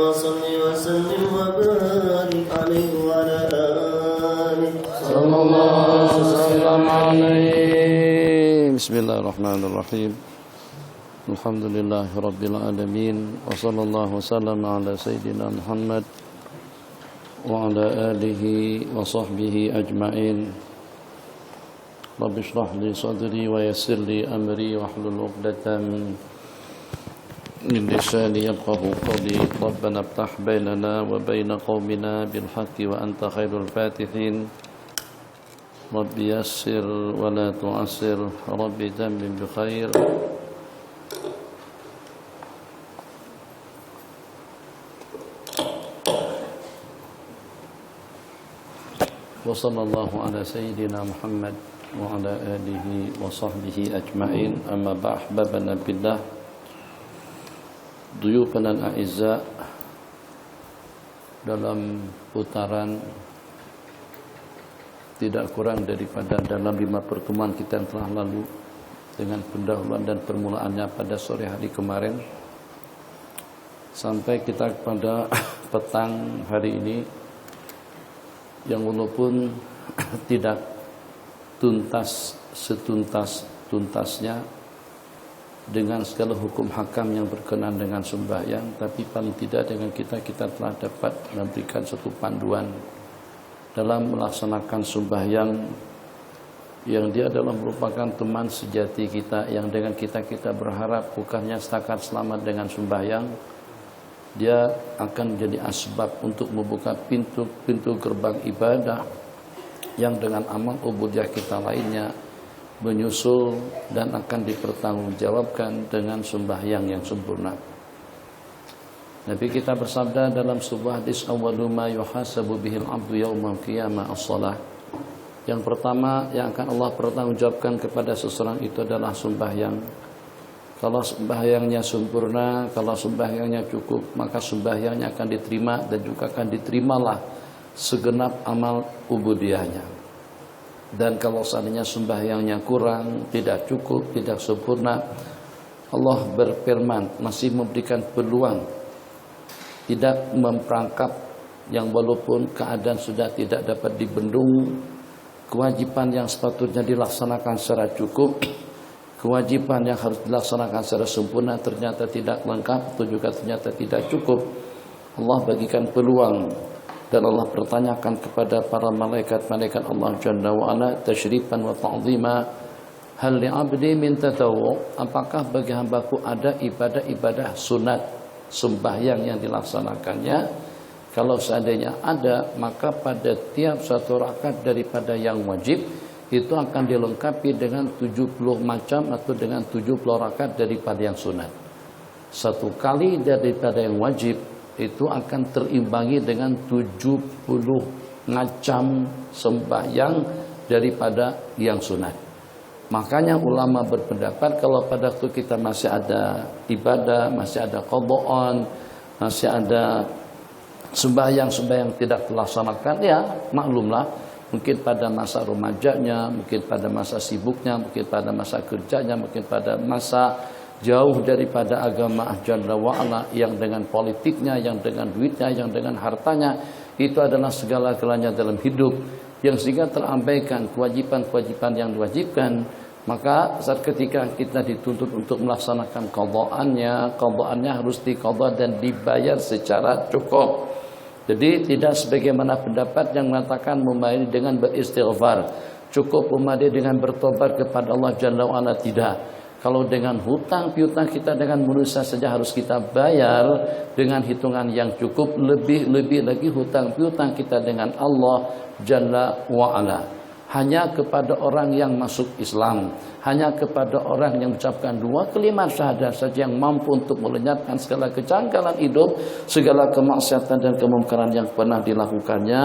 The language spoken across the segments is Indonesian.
صل وسلم وبارك عليه وعلى آله صلى الله وسلم عليه. Bismillahirrahmanirrahim. Alhamdulillahi Rabbil Alamin. Wa sallallahu wasallam ala Sayyidina Muhammad wa ala alihi wa sahbihi ajma'in. Rabbi shrah li sadri wa yassir li amri wa hlul 'uqdatam min lisani yafqahu qawli. Rabbana iftah bainana wa baina qaumina bil haqqi wa anta khairul fatihin. Rabbi yassir wa la tu'assir. Rabbi tammim bi khair. Wa sallallahu ala sayyidina Muhammad wa ala alihi wa sahbihi ajma'in. Amma ba'ahbabana billah, duyufana al-a'izza. Dalam putaran tidak kurang daripada dalam 5 pertemuan kita yang telah lalu, dengan pendahuluan dan permulaannya pada sore hari kemarin, sampai kita pada petang hari ini, yang walaupun tidak tuntas setuntas-tuntasnya dengan segala hukum hakam yang berkenaan dengan sembahyang, tapi paling tidak dengan kita telah dapat memberikan satu panduan dalam melaksanakan sembahyang, yang dia adalah merupakan teman sejati kita, yang dengan kita berharap bukannya setakat selamat dengan sembahyang, dia akan menjadi asbab untuk membuka pintu gerbang ibadah yang dengan amal ubudiyah kita lainnya menyusul dan akan dipertanggungjawabkan dengan sembahyang yang sempurna. Nabi kita bersabda dalam sebuah hadis, awwalu ma yuhasabu bihil abdu yaumal qiyamah as-shalah. Yang pertama yang akan Allah pertanggungjawabkan kepada seseorang itu adalah sembahyang. Kalau sembahyangnya sempurna, kalau sembahyangnya cukup, maka sembahyangnya akan diterima dan juga akan diterimalah segenap amal ubudiyahnya. Dan kalau seandainya sembahyangnya kurang, tidak cukup, tidak sempurna, Allah berfirman, masih memberikan peluang, tidak memperangkap, yang walaupun keadaan sudah tidak dapat dibendung, kewajiban yang sepatutnya dilaksanakan secara cukup, kewajiban yang harus dilaksanakan secara sempurna ternyata tidak lengkap atau juga ternyata tidak cukup, Allah bagikan peluang. Dan Allah bertanyakan kepada para malaikat Allah Jalla wa Ala tasyrifan wa ta'zima, hal li'abdi min tatawwu', apakah bagi hambaku ada ibadah-ibadah sunat, sembahyang yang dilaksanakannya? Kalau seandainya ada, maka pada tiap satu rakaat daripada yang wajib itu akan dilengkapi dengan 70 macam atau dengan 70 rakaat daripada yang sunat. Satu kali daripada yang wajib itu akan terimbangi dengan 70 macam sembahyang daripada yang sunat. Makanya ulama berpendapat kalau pada waktu kita masih ada ibadah, masih ada qadhaan, masih ada sembahyang tidak terlaksanakan, ya maklumlah, mungkin pada masa remajanya, mungkin pada masa sibuknya, mungkin pada masa kerjanya, mungkin pada masa jauh daripada agama Jalla wa'ala, yang dengan politiknya, yang dengan duitnya, yang dengan hartanya, itu adalah segala-galanya dalam hidup, yang sehingga terabaikan kewajiban-kewajiban yang diwajibkan. Maka saat ketika kita dituntut untuk melaksanakan qadhaannya harus diqadha dan dibayar secara cukup. Jadi tidak sebagaimana pendapat yang mengatakan memadai dengan beristighfar, cukup memadai dengan bertobat kepada Allah Jalla wa'ala, tidak. Kalau dengan hutang piutang kita dengan manusia saja harus kita bayar dengan hitungan yang cukup, lebih lagi hutang piutang kita dengan Allah Jalla wa'ala. Hanya kepada orang yang masuk Islam, hanya kepada orang yang mengucapkan 2 kalimat syahadat saja yang mampu untuk melenyapkan segala kejanggalan hidup, segala kemaksiatan dan kemungkaran yang pernah dilakukannya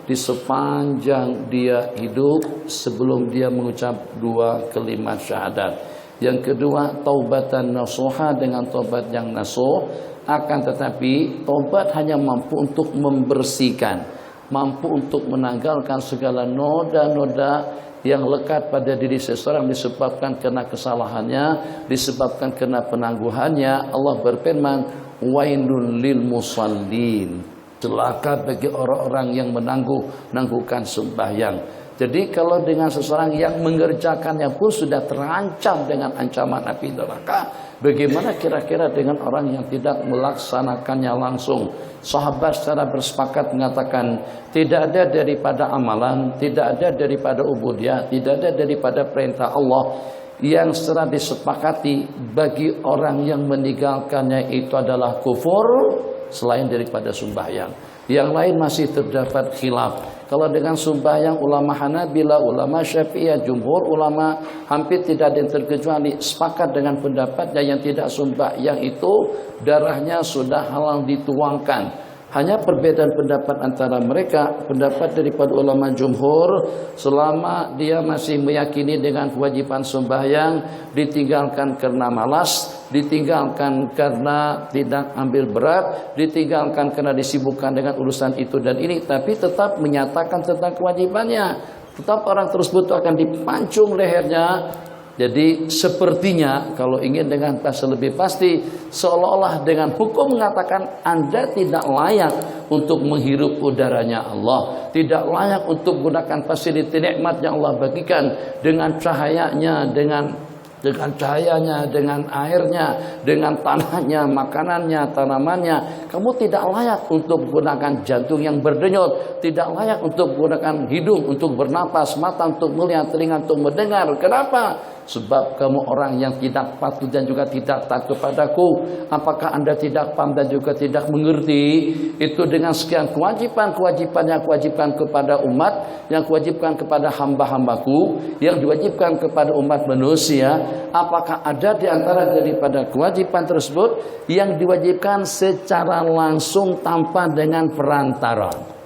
di sepanjang dia hidup sebelum dia mengucap 2 kalimat syahadat. Yang kedua, taubatan nasuha, dengan taubat yang nasuh. Akan tetapi taubat hanya mampu untuk membersihkan, mampu untuk menanggalkan segala noda-noda yang lekat pada diri seseorang disebabkan karena kesalahannya, disebabkan karena penangguhannya. Allah berfirman, wailul lil musallin. Celaka bagi orang-orang yang menangguhkan sembahyang. Jadi kalau dengan seseorang yang mengerjakannya pun sudah terancam dengan ancaman api neraka, bagaimana kira-kira dengan orang yang tidak melaksanakannya langsung? Sahabat secara bersepakat mengatakan, tidak ada daripada amalan, tidak ada daripada ubudiyah, tidak ada daripada perintah Allah yang secara disepakati bagi orang yang meninggalkannya itu adalah kufur selain daripada sembahyang. Yang lain masih terdapat khilaf. Kalau dengan sembahyang ulama Hanabila, ulama Syafi'iyah, jumhur ulama hampir tidak ada yang terkecuali sepakat dengan pendapatnya yang tidak sembahyang itu darahnya sudah halal dituangkan. Hanya perbedaan pendapat antara mereka, pendapat daripada ulama jumhur, selama dia masih meyakini dengan kewajiban sembahyang, ditinggalkan karena malas, ditinggalkan karena tidak ambil berat, ditinggalkan karena disibukkan dengan urusan itu dan ini, tapi tetap menyatakan tentang kewajibannya. Tetap orang tersebut akan dipancung lehernya. Jadi sepertinya kalau ingin dengan bahasa lebih pasti, seolah-olah dengan hukum mengatakan Anda tidak layak untuk menghirup udaranya Allah, tidak layak untuk gunakan fasilitas nikmat yang Allah bagikan dengan cahayanya, dengan airnya, dengan tanahnya, makanannya, tanamannya. Kamu tidak layak untuk menggunakan jantung yang berdenyut, tidak layak untuk menggunakan hidung untuk bernapas, mata untuk melihat, telinga untuk mendengar. Kenapa? Sebab kamu orang yang tidak patuh dan juga tidak taat kepadaku. Apakah Anda tidak paham dan juga tidak mengerti? Itu dengan sekian kewajiban yang kewajiban kepada umat, yang kewajiban kepada hamba-hambaku, yang diwajibkan kepada umat manusia. Apakah ada di antara daripada kewajiban tersebut yang diwajibkan secara langsung tanpa dengan perantara?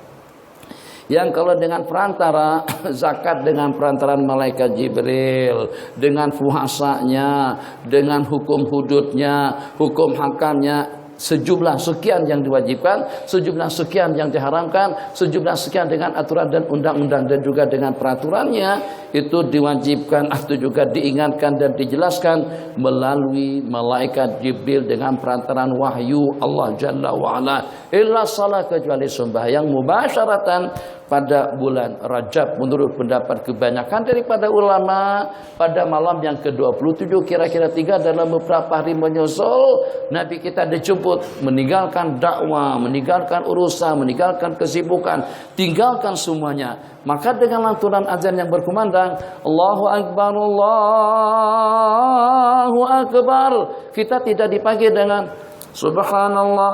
Yang kalau dengan perantara, zakat dengan perantaran malaikat Jibril, dengan puasanya, dengan hukum hududnya, hukum hakamnya, sejumlah sekian yang diwajibkan, sejumlah sekian yang diharamkan, sejumlah sekian dengan aturan dan undang-undang dan juga dengan peraturannya, itu diwajibkan atau juga diingatkan dan dijelaskan melalui malaikat Jibril dengan perantaran wahyu Allah Jalla wa'ala. Illa salat, kecuali sembahyang mubasyaratan pada bulan Rajab menurut pendapat kebanyakan daripada ulama pada malam yang ke-27 kira-kira 3 dalam beberapa hari menyusul Nabi kita dijemput meninggalkan dakwah, meninggalkan urusan, meninggalkan kesibukan, tinggalkan semuanya. Maka dengan lantunan azan yang berkumandang Allahu Akbar, Allahu Akbar, kita tidak dipanggil dengan Subhanallah,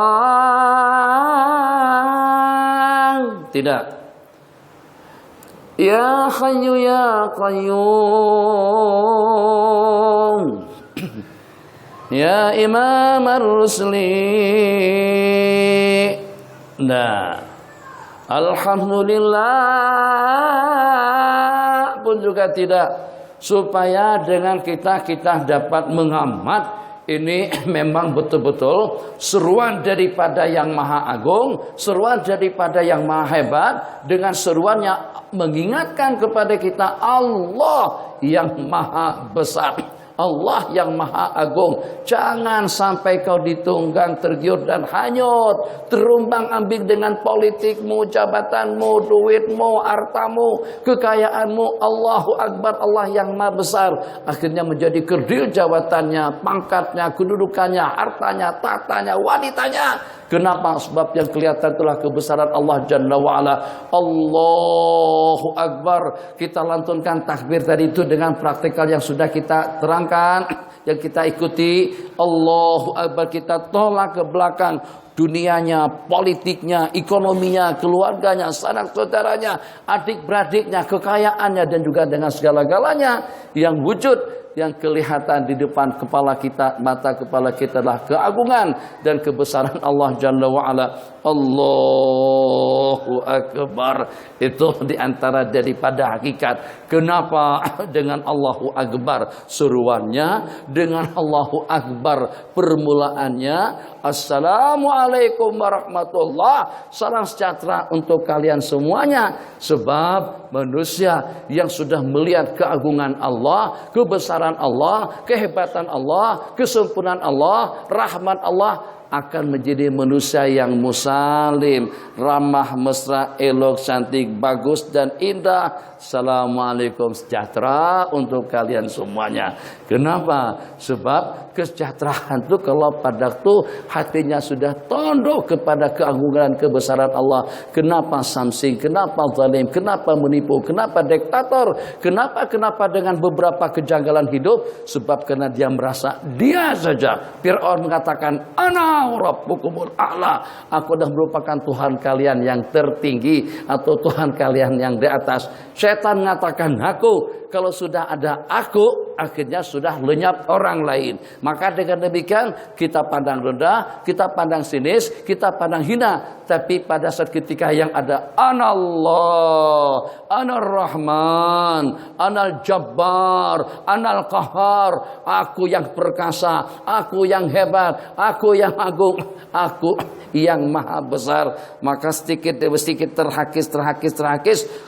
tidak. Ya Hayyu Ya Qayyum, Ya Imam Ar-Rusli. Nah, alhamdulillah pun juga tidak, supaya dengan kita dapat mengamat. Ini memang betul-betul seruan daripada yang maha agung, seruan daripada yang maha hebat, dengan seruannya mengingatkan kepada kita Allah yang maha besar, Allah yang maha agung. Jangan sampai kau ditunggang, tergiur dan hanyut, terumbang ambing dengan politikmu, jabatanmu, duitmu, hartamu, kekayaanmu. Allahu Akbar, Allah yang maha besar. Akhirnya menjadi kerdil jabatannya, pangkatnya, kedudukannya, hartanya, tatanya, wanitanya. Kenapa? Sebab yang kelihatan itulah kebesaran Allah Jalla wa'ala. Allahu Akbar. Kita lantunkan takbir tadi itu dengan praktikal yang sudah kita terangkan, yang kita ikuti. Allahu Akbar, kita tolak ke belakang dunianya, politiknya, ekonominya, keluarganya, sanak saudaranya, adik-beradiknya, kekayaannya, dan juga dengan segala-galanya yang wujud, yang kelihatan di depan kepala kita, mata kepala kita adalah keagungan dan kebesaran Allah Jalla wa'ala. Allahu Akbar. Itu diantara daripada hakikat. Kenapa dengan Allahu Akbar seruannya, dengan Allahu Akbar permulaannya, Assalamualaikum warahmatullah, salam sejahtera untuk kalian semuanya. Sebab manusia yang sudah melihat keagungan Allah, kebesaran Allah, kehebatan Allah, kesempurnaan Allah, rahmat Allah, akan menjadi manusia yang musalim, ramah, mesra, elok, cantik, bagus dan indah. Assalamualaikum, sejahtera untuk kalian semuanya. Kenapa? Sebab kesejahteraan itu kalau pada itu hatinya sudah tunduk kepada keagungan kebesaran Allah. Kenapa samsing? Kenapa zalim? Kenapa menipu? Kenapa diktator? Kenapa dengan beberapa kejanggalan hidup? Sebab karena dia merasa dia saja. Fir'aun mengatakan, ana rabbukumul a'la. Aku dah merupakan Tuhan kalian yang tertinggi atau Tuhan kalian yang di atas. Setan mengatakan, aku. Kalau sudah ada aku, akhirnya sudah lenyap orang lain. Maka dengan demikian kita pandang rendah, kita pandang sinis, kita pandang hina. Tapi pada saat ketika yang ada Anallah, Anar Rahman, Anal Jabbar, Anal Qahar, aku yang perkasa, aku yang hebat, aku yang agung, aku yang maha besar. Maka sedikit demi sedikit terhakis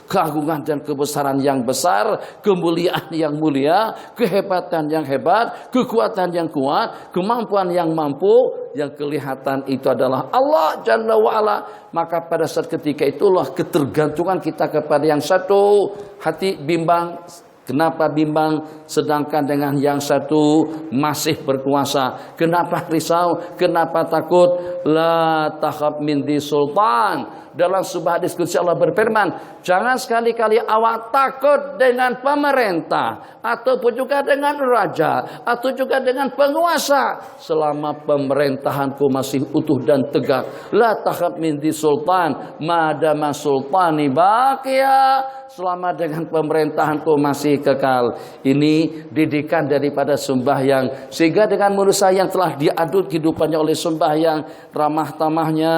keagungan dan kebesaran yang besar, kemuliaan yang mulia, kehebatan yang hebat, kekuatan yang kuat, kemampuan yang mampu. Yang kelihatan itu adalah Allah Jalla wa'ala. Maka pada saat ketika itulah ketergantungan kita kepada yang satu. Hati bimbang. Kenapa bimbang sedangkan dengan yang satu masih berkuasa? Kenapa risau? Kenapa takut? La takhab min di sultan. Dalam sebuah hadis qudsi Allah berfirman, jangan sekali-kali awak takut dengan pemerintah ataupun juga dengan raja atau juga dengan penguasa selama pemerintahanku masih utuh dan tegak. La takhab min di sultan madama sultani baqiya. Selama dengan pemerintahanku masih kekal. Ini didikan daripada sembahyang. Sehingga dengan manusia yang telah diadut kehidupannya oleh sembahyang, ramah tamahnya,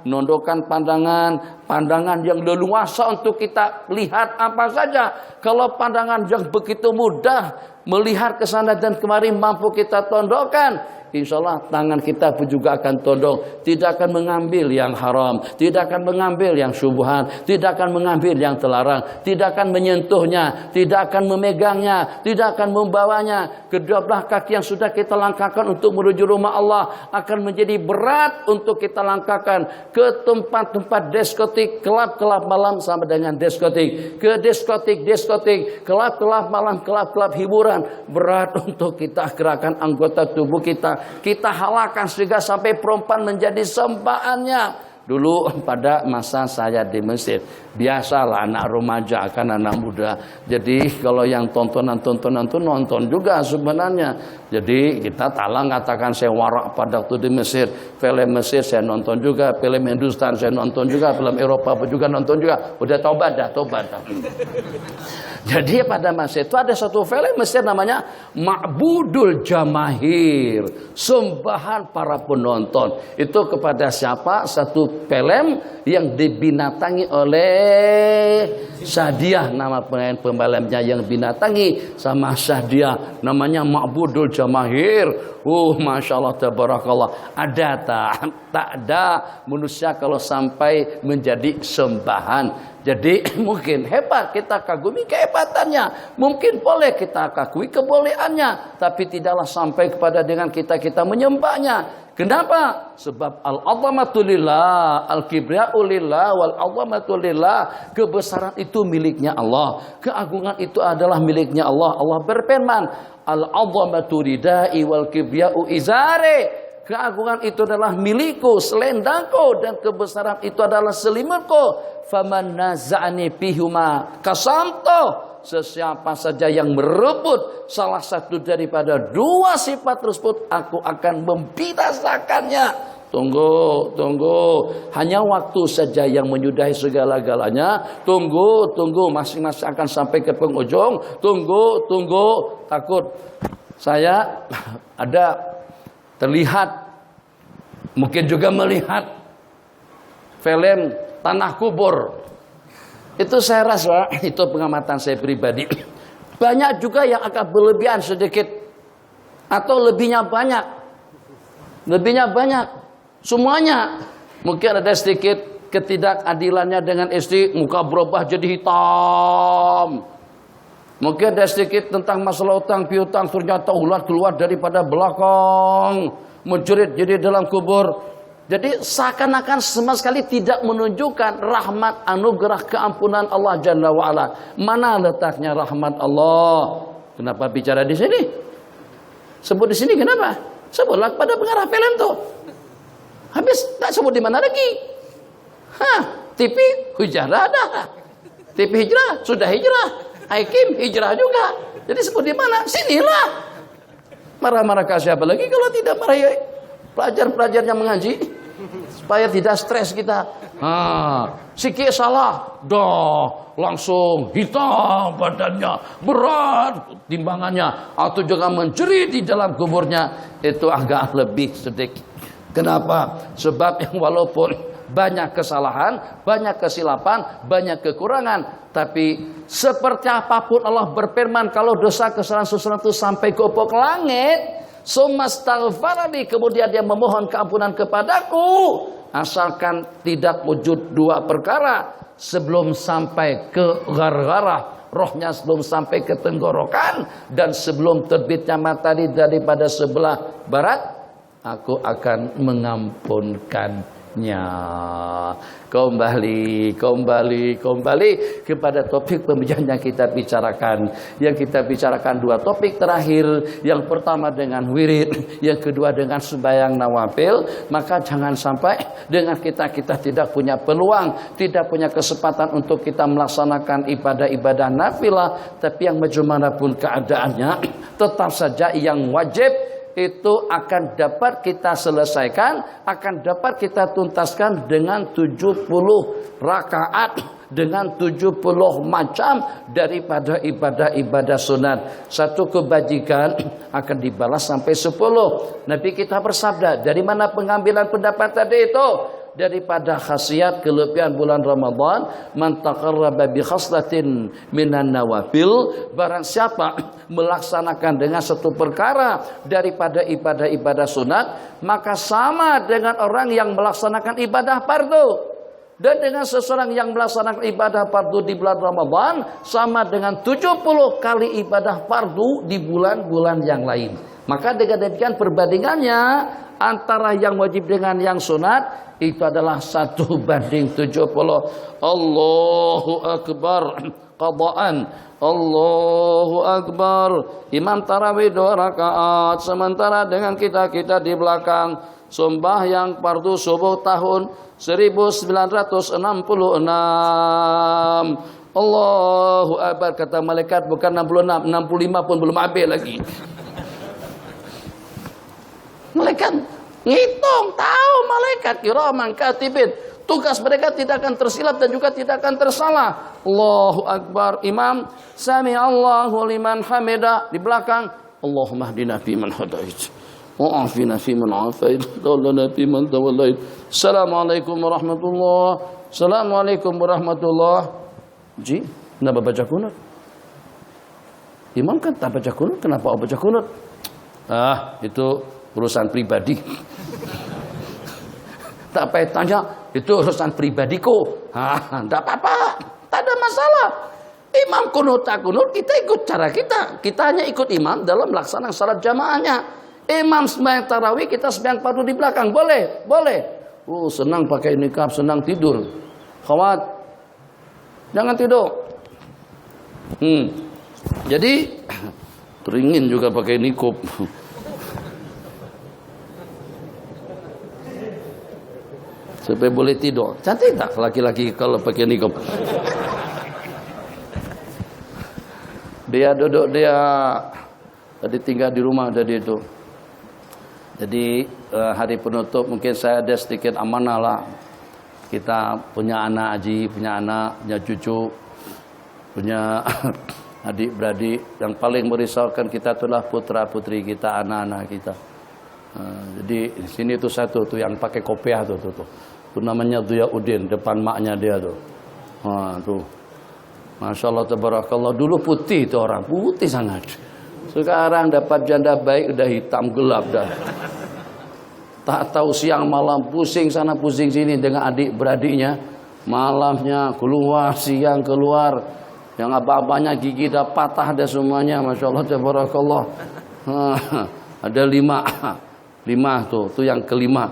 nundukkan pandangan yang leluasa untuk kita lihat apa saja. Kalau pandangan yang begitu mudah melihat ke sana dan kemari mampu kita tundukkan, insya Allah tangan kita pun juga akan tunduk. Tidak akan mengambil yang haram, tidak akan mengambil yang syubhat, tidak akan mengambil yang terlarang, tidak akan menyentuhnya, tidak akan memegangnya, tidak akan membawanya. Kedua belah kaki yang sudah kita langkahkan untuk menuju rumah Allah akan menjadi berat untuk kita langkahkan ke tempat-tempat diskotik, kelab-kelab malam sama dengan diskotik, ke diskotik, kelab-kelab malam, kelab-kelab hiburan. Berat untuk kita gerakan anggota tubuh kita. Kita halakan sehingga sampai perempuan menjadi sembahannya. Dulu pada masa saya di Mesir, biasalah anak remaja kan anak muda. Jadi kalau yang tontonan itu nonton juga sebenarnya. Jadi kita talang katakan saya warak pada waktu di Mesir. Film Mesir saya nonton juga, film Hindustan saya nonton juga, film Eropa juga nonton juga. Udah tobat dah. Jadi pada masa itu ada satu film Mesir namanya Ma'budul Jamahir, sembahan para penonton. Itu kepada siapa? Satu film yang dibinatangi oleh Sadiah, nama pembalapnya yang binatangi sama Sadiah, namanya Ma'budul Jamahir. Masya Allah, tabarakallah. Ada tak ada manusia kalau sampai menjadi sembahan. Jadi mungkin hebat kita kagumi kehebatannya, mungkin boleh kita kagumi kebolehannya, tapi tidaklah sampai kepada dengan kita menyembahnya. Kenapa? Sebab al-'azamatu lillah, al-kibriya'u lillah, wal-'azamatu lillah. Kebesaran itu miliknya Allah, keagungan itu adalah miliknya Allah. Allah berfirman, al-'azamatu ridai wal-kibriya'u izari. Keagungan itu adalah milikku, selendangku, dan kebesaran itu adalah selimutku. Faman naza'ani bihuma kasamto. Sesiapa saja yang merebut salah satu daripada dua sifat tersebut, aku akan membinasakannya. Tunggu. Hanya waktu saja yang menyudahi segala-galanya. Tunggu. Masing-masing akan sampai ke penghujung. Tunggu. Takut. Saya ada terlihat, mungkin juga melihat film Tanah Kubur. Itu saya rasa, itu pengamatan saya pribadi, banyak juga yang agak berlebihan sedikit, atau lebihnya banyak. Semuanya. Mungkin ada sedikit ketidakadilannya dengan istri, muka berubah jadi hitam. Mungkin ada sedikit tentang masalah utang piutang, ternyata ular keluar daripada belakang. menjerit jadi dalam kubur. Jadi seakan-akan sama sekali tidak menunjukkan rahmat, anugerah, keampunan Allah Jalla wa'ala. Mana letaknya rahmat Allah? Kenapa bicara di sini? Sebut di sini kenapa? Sebutlah pada pengarah film tuh. Habis tak sebut di mana lagi? TV hijrah dah. TV hijrah sudah hijrah. Hakim hijrah juga. Jadi sebut di mana? Sinilah. Marah-marah ke siapa lagi kalau tidak marah pelajar-pelajar yang mengaji, supaya tidak stres kita. Sikit salah, langsung hitam badannya, berat timbangannya, atau juga menjerit di dalam kuburnya. Itu agak lebih sedikit. Kenapa? Sebab yang walaupun banyak kesalahan, banyak kesilapan, banyak kekurangan, tapi seperti apapun Allah berfirman, kalau dosa kesalahan seseorang itu sampai ke ufuk langit, Sumastaghfarani, kemudian dia memohon keampunan kepadaku, asalkan tidak wujud dua perkara sebelum sampai ke gargara, rohnya sebelum sampai ke tenggorokan, dan sebelum terbitnya matahari daripada sebelah barat, aku akan mengampunkannya. Kembali kepada topik pembicaraan yang kita bicarakan. Yang kita bicarakan dua topik terakhir. Yang pertama dengan wirid, yang kedua dengan sembahyang nawafil. Maka jangan sampai dengan kita tidak punya peluang, tidak punya kesempatan untuk kita melaksanakan ibadah-ibadah nafilah, tapi yang bagaimanapun keadaannya, tetap saja yang wajib itu akan dapat kita selesaikan, akan dapat kita tuntaskan dengan 70 rakaat, dengan 70 macam daripada ibadah-ibadah sunat. Satu kebajikan akan dibalas sampai 10. Nabi kita bersabda, dari mana pengambilan pendapat tadi itu? Daripada khasiat kelebihan bulan Ramadan, man taqarraba bi khaslatin minan nawafil, barang siapa melaksanakan dengan satu perkara daripada ibadah-ibadah sunat, maka sama dengan orang yang melaksanakan ibadah fardu. Dan dengan seseorang yang melaksanakan ibadah fardu di bulan Ramadan sama dengan 70 kali ibadah fardu di bulan-bulan yang lain. Maka dengan demikian perbandingannya antara yang wajib dengan yang sunat itu adalah 1:70. Allahu Akbar qadaan, Allahu Akbar. Imam tarawih 2 rakaat, sementara dengan kita di belakang sembahyang fardu subuh tahun 1966. Allahu Akbar, kata malaikat, bukan 66, 65 pun belum habis lagi. Malaikat ngitung, tahu malaikat kiraman katibin, tugas mereka tidak akan tersilap dan juga tidak akan tersalah. Allahu Akbar, imam sami Allahu liman hamida, di belakang Allahumma hdina fi man hadait wa afina fi man afait wa lana fi man tawallait. Assalamualaikum warahmatullahi. Assalamualaikum warahmatullahi. Ji, kenapa baca kunut? Imam kan tak baca kunut, kenapa baca kunut? Itu urusan pribadi. Tak payah tanya, itu urusan pribadiku. Tak apa-apa, tak ada masalah. Imam kunut tak kunut, kita ikut cara kita. Kita hanya ikut imam dalam melaksanakan salat jamaahnya. Imam sembahyang tarawih, kita sembahyang fardu di belakang. Boleh, boleh. Senang pakai nikab, senang tidur. Khawat, jangan tidur. Jadi teringin juga pakai nikab. Supaya boleh tidur. Cantik tak laki-laki kalau pakai nikab? Dia duduk, dia tadi tinggal di rumah tadi itu. Jadi hari penutup mungkin saya ada sedikit amanah lah. Kita punya anak haji, punya anak, punya cucu, punya adik-beradik. Yang paling merisaukan kita itulah putra-putri kita, anak-anak kita. Jadi di sini tuh satu tuh yang pakai kopiah tuh. Itu namanya Diyauddin, depan maknya dia tuh. Tuh. Masya Allah tabarakallah, dulu putih itu orang, putih sangat. Sekarang dapat janda baik udah hitam gelap dah. Tak tahu siang malam pusing sana pusing sini dengan adik-beradiknya. Malamnya keluar, siang keluar. Yang apa-apanya gigi dah patah dah semuanya. Masya Allah tabarakallah. Ada 5. tuh yang kelima.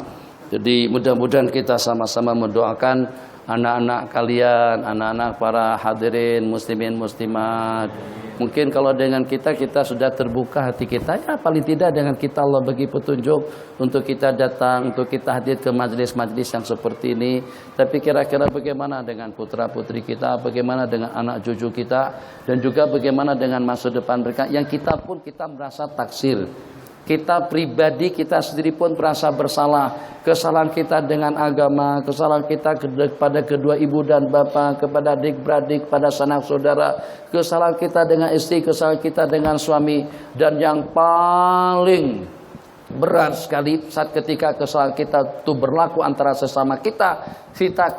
Jadi mudah-mudahan kita sama-sama mendoakan anak-anak kalian, anak-anak para hadirin muslimin muslimat. Mungkin kalau dengan kita sudah terbuka hati kita, ya paling tidak dengan kita Allah bagi petunjuk untuk kita datang, untuk kita hadir ke majelis-majelis yang seperti ini. Tapi kira-kira bagaimana dengan putra-putri kita, bagaimana dengan anak cucu kita, dan juga bagaimana dengan masa depan mereka yang kita pun kita merasa taksir. Kita pribadi, kita sendiri pun merasa bersalah. Kesalahan kita dengan agama, kesalahan kita kepada kedua ibu dan bapa, kepada adik-beradik, pada sanak saudara, kesalahan kita dengan istri, kesalahan kita dengan suami. Dan yang paling berat sekali saat ketika kesalahan kita itu berlaku antara sesama kita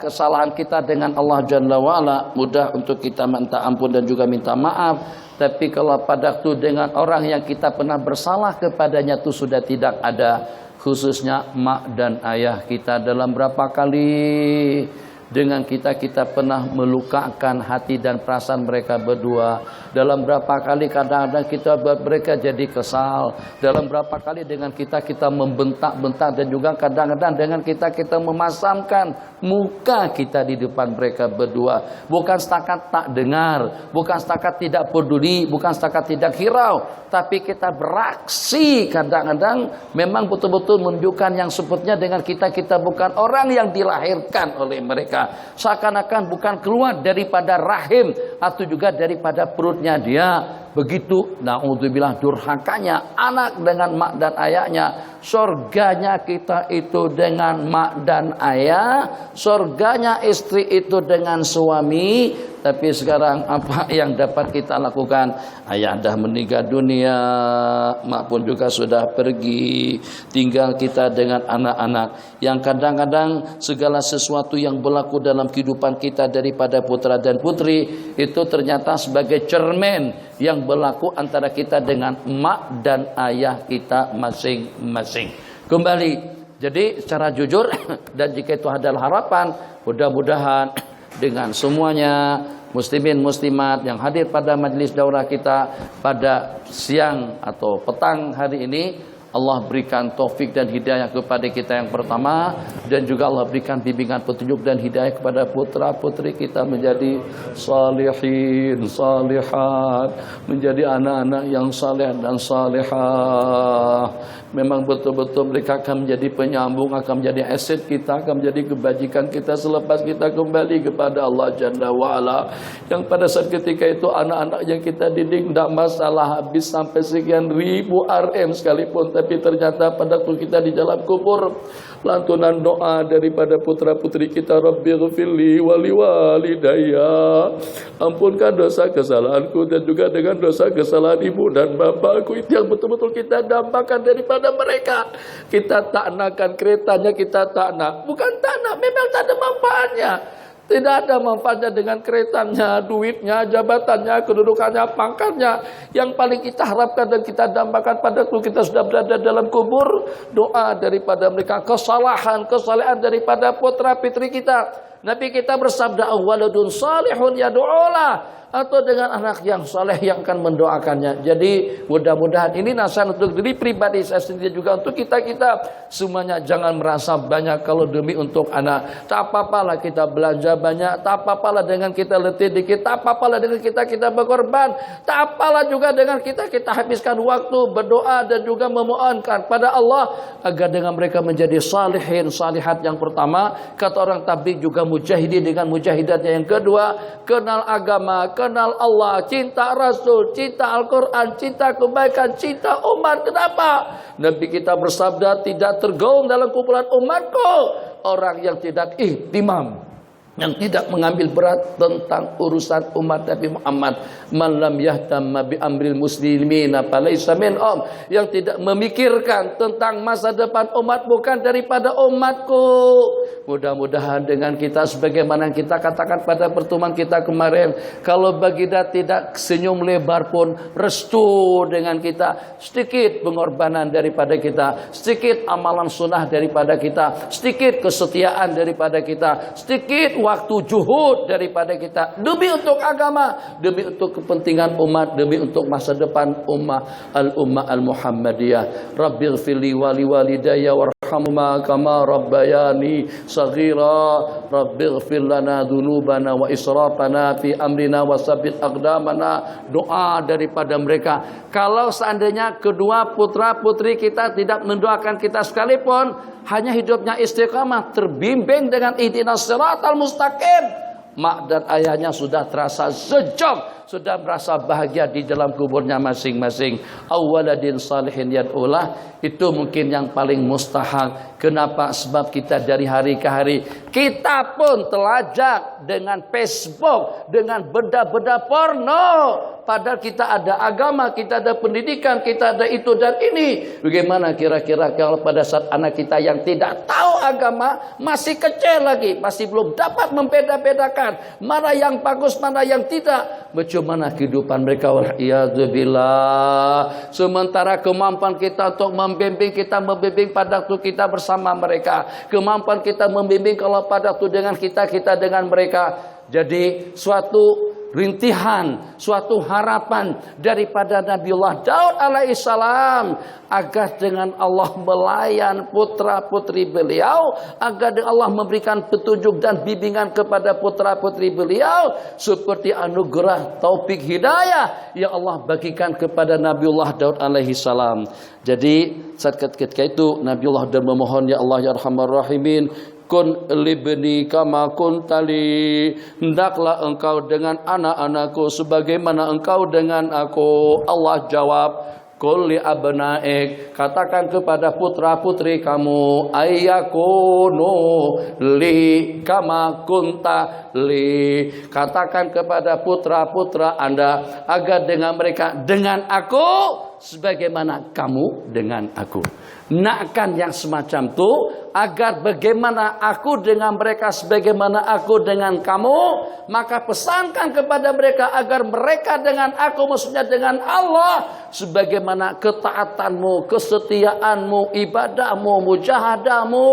kesalahan kita dengan Allah Jalla wa'ala, mudah untuk kita minta ampun dan juga minta maaf. Tapi kalau pada itu dengan orang yang kita pernah bersalah kepadanya itu sudah tidak ada, khususnya mak dan ayah kita. Dalam berapa kali dengan kita pernah melukakan hati dan perasaan mereka berdua. Dalam berapa kali kadang-kadang kita buat mereka jadi kesal. Dalam berapa kali dengan kita membentak-bentak, dan juga kadang-kadang dengan kita memasamkan muka kita di depan mereka berdua. Bukan setakat tak dengar, bukan setakat tidak peduli, bukan setakat tidak hirau, tapi kita beraksi kadang-kadang memang betul-betul menunjukkan yang sebutnya dengan kita bukan orang yang dilahirkan oleh mereka. Seakan-akan bukan keluar daripada rahim atau juga daripada perutnya dia. Begitu naudzubillah durhakanya anak dengan mak dan ayahnya. Surganya kita itu dengan mak dan ayah, surganya istri itu dengan suami. Tapi sekarang apa yang dapat kita lakukan? Ayah dah meninggal dunia, mak pun juga sudah pergi, tinggal kita dengan anak-anak yang kadang-kadang segala sesuatu yang berlaku dalam kehidupan kita daripada putra dan putri itu ternyata sebagai cermin yang berlaku antara kita dengan mak dan ayah kita masing-masing. Kembali, jadi secara jujur dan jika itu adalah harapan, mudah-mudahan dengan semuanya muslimin muslimat yang hadir pada majelis daurah kita pada siang atau petang hari ini, Allah berikan taufik dan hidayah kepada kita yang pertama, dan juga Allah berikan bimbingan petunjuk dan hidayah kepada putra putri kita menjadi salihin salihat, menjadi anak-anak yang saleh dan salihah. Memang betul-betul mereka akan menjadi penyambung, akan menjadi aset kita, akan menjadi kebajikan kita selepas kita kembali kepada Allah Jalla wa'ala. Yang pada saat ketika itu anak-anak yang kita didik tidak masalah habis sampai sekian ribu RM sekalipun, tapi ternyata pada waktu kita di dalam kubur, lantunan doa daripada putra putri kita, Rabbighfirli wali walidayya, ampunkan dosa kesalahanku dan juga dengan dosa kesalahan ibu dan bapakku. Itu yang betul-betul kita dambakan daripada mereka. Kita tak nakkan keretanya, kita tak nak, bukan tak nak, memang tak ada manfaatnya. Tidak ada manfaatnya dengan keretanya, duitnya, jabatannya, kedudukannya, pangkatnya. Yang paling kita harapkan dan kita dambakan pada waktu kita sudah berada dalam kubur, doa daripada mereka, kesalahan daripada putra putri kita. Nabi kita bersabda, awaladun salihun yad'ulah, atau dengan anak yang saleh yang akan mendoakannya. Jadi mudah-mudahan ini nasihat untuk diri pribadi saya sendiri, juga untuk kita semuanya. Jangan merasa banyak kalau demi untuk anak. Tak apa-apalah kita belanja banyak, tak apa-apalah dengan kita letih dikit, tak apa-apalah dengan kita berkorban, tak apalah juga dengan kita habiskan waktu berdoa dan juga memohonkan pada Allah agar dengan mereka menjadi salihin salihat. Yang pertama, kata orang tabligh juga mujahidin dengan mujahidatnya. Yang kedua, kenal agama, kenal Allah, cinta Rasul, cinta Al-Quran, cinta kebaikan, cinta umat. Kenapa? Nabi kita bersabda, tidak tergaung dalam kumpulan umatku orang yang tidak ihtimam, yang tidak mengambil berat tentang urusan umat Nabi Muhammad. Man lam yahtamma bi amril muslimina falaysa minhum, yang tidak memikirkan tentang masa depan umat bukan daripada umatku. Mudah-mudahan dengan kita sebagaimana kita katakan pada pertemuan kita kemarin, kalau baginda tidak senyum lebar pun restu dengan kita, sedikit pengorbanan daripada kita, sedikit amalan sunnah daripada kita, sedikit kesetiaan daripada kita, sedikit waktu juhud daripada kita demi untuk agama, demi untuk kepentingan umat, demi untuk masa depan ummah al-Muhammadiyah. Rabbighfirli wa liwalidayya warhamhuma kama rabbayani saghira. Rabbighfir lana dzunubana wa israfana fi amrina wa tsabbit aqdamana. Doa daripada mereka. Kalau seandainya kedua putra-putri kita tidak mendoakan kita sekalipun, hanya hidupnya istiqamah, terbimbing dengan ihdinas siratal mustaqim, mak dan ayahnya sudah terasa sejak, sudah merasa bahagia di dalam kuburnya masing-masing. Awaladin salihin yad'ulah, itu mungkin yang paling mustahak. Kenapa? Sebab kita dari hari ke hari kita pun telajak dengan Facebook, dengan benda-benda porno. Padahal kita ada agama, kita ada pendidikan, kita ada itu dan ini. Bagaimana kira-kira kalau pada saat anak kita yang tidak tahu agama, masih kecil lagi, masih belum dapat membeda-bedakan mana yang bagus, mana yang tidak, bagaimana kehidupan mereka? Wal'iyadzubillah. Sementara kemampuan kita untuk membimbing, kita membimbing pada waktu kita bersama mereka. Kemampuan kita membimbing kalau pada waktu dengan kita, kita dengan mereka. Jadi suatu rintihan, suatu harapan daripada Nabiullah Daud alaihissalam agar dengan Allah melayan putra-putri beliau, agar Allah memberikan petunjuk dan bimbingan kepada putra-putri beliau seperti anugerah taufik hidayah yang Allah bagikan kepada Nabiullah Daud alaihissalam. Jadi saat ketika itu Nabiullah Daud memohon, ya Allah ya Arhamar Rahimin, kun libni kama kuntali, hendaklah engkau dengan anak-anakku sebagaimana engkau dengan aku. Allah jawab, qul li abnaik, katakan kepada putra-putri kamu, ayyakunu li kama kunta li, katakan kepada putra-putra Anda agar dengan mereka dengan aku sebagaimana kamu dengan aku. Nakkan yang semacam itu, agar bagaimana aku dengan mereka sebagaimana aku dengan kamu, maka pesankan kepada mereka agar mereka dengan aku, maksudnya dengan Allah, sebagaimana ketaatanmu, kesetiaanmu, ibadahmu, mujahadahmu,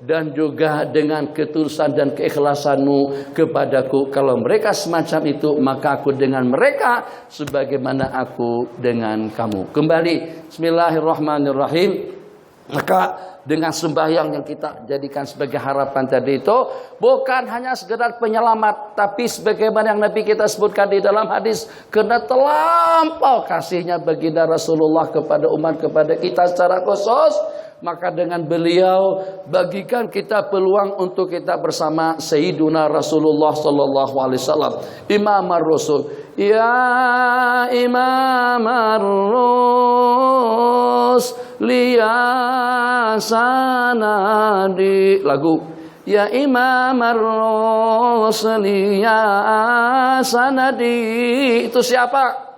dan juga dengan ketulusan dan keikhlasanmu kepadaku. Kalau mereka semacam itu, maka aku dengan mereka sebagaimana aku dengan kamu. Kembali, bismillahirrahmanirrahim. Maka dengan sembahyang yang kita jadikan sebagai harapan tadi itu, bukan hanya sekedar penyelamat, tapi sebagaimana yang Nabi kita sebutkan di dalam hadis, karena terlampau kasihnya baginda Rasulullah kepada umat, kepada kita secara khusus, maka dengan beliau bagikan kita peluang untuk kita bersama Sayyiduna Rasulullah sallallahu alaihi wasallam, Imamar Rasul. Ya Imamar Rusli ya sanadi, lagu ya Imamar Rusli ya sanadi, itu siapa?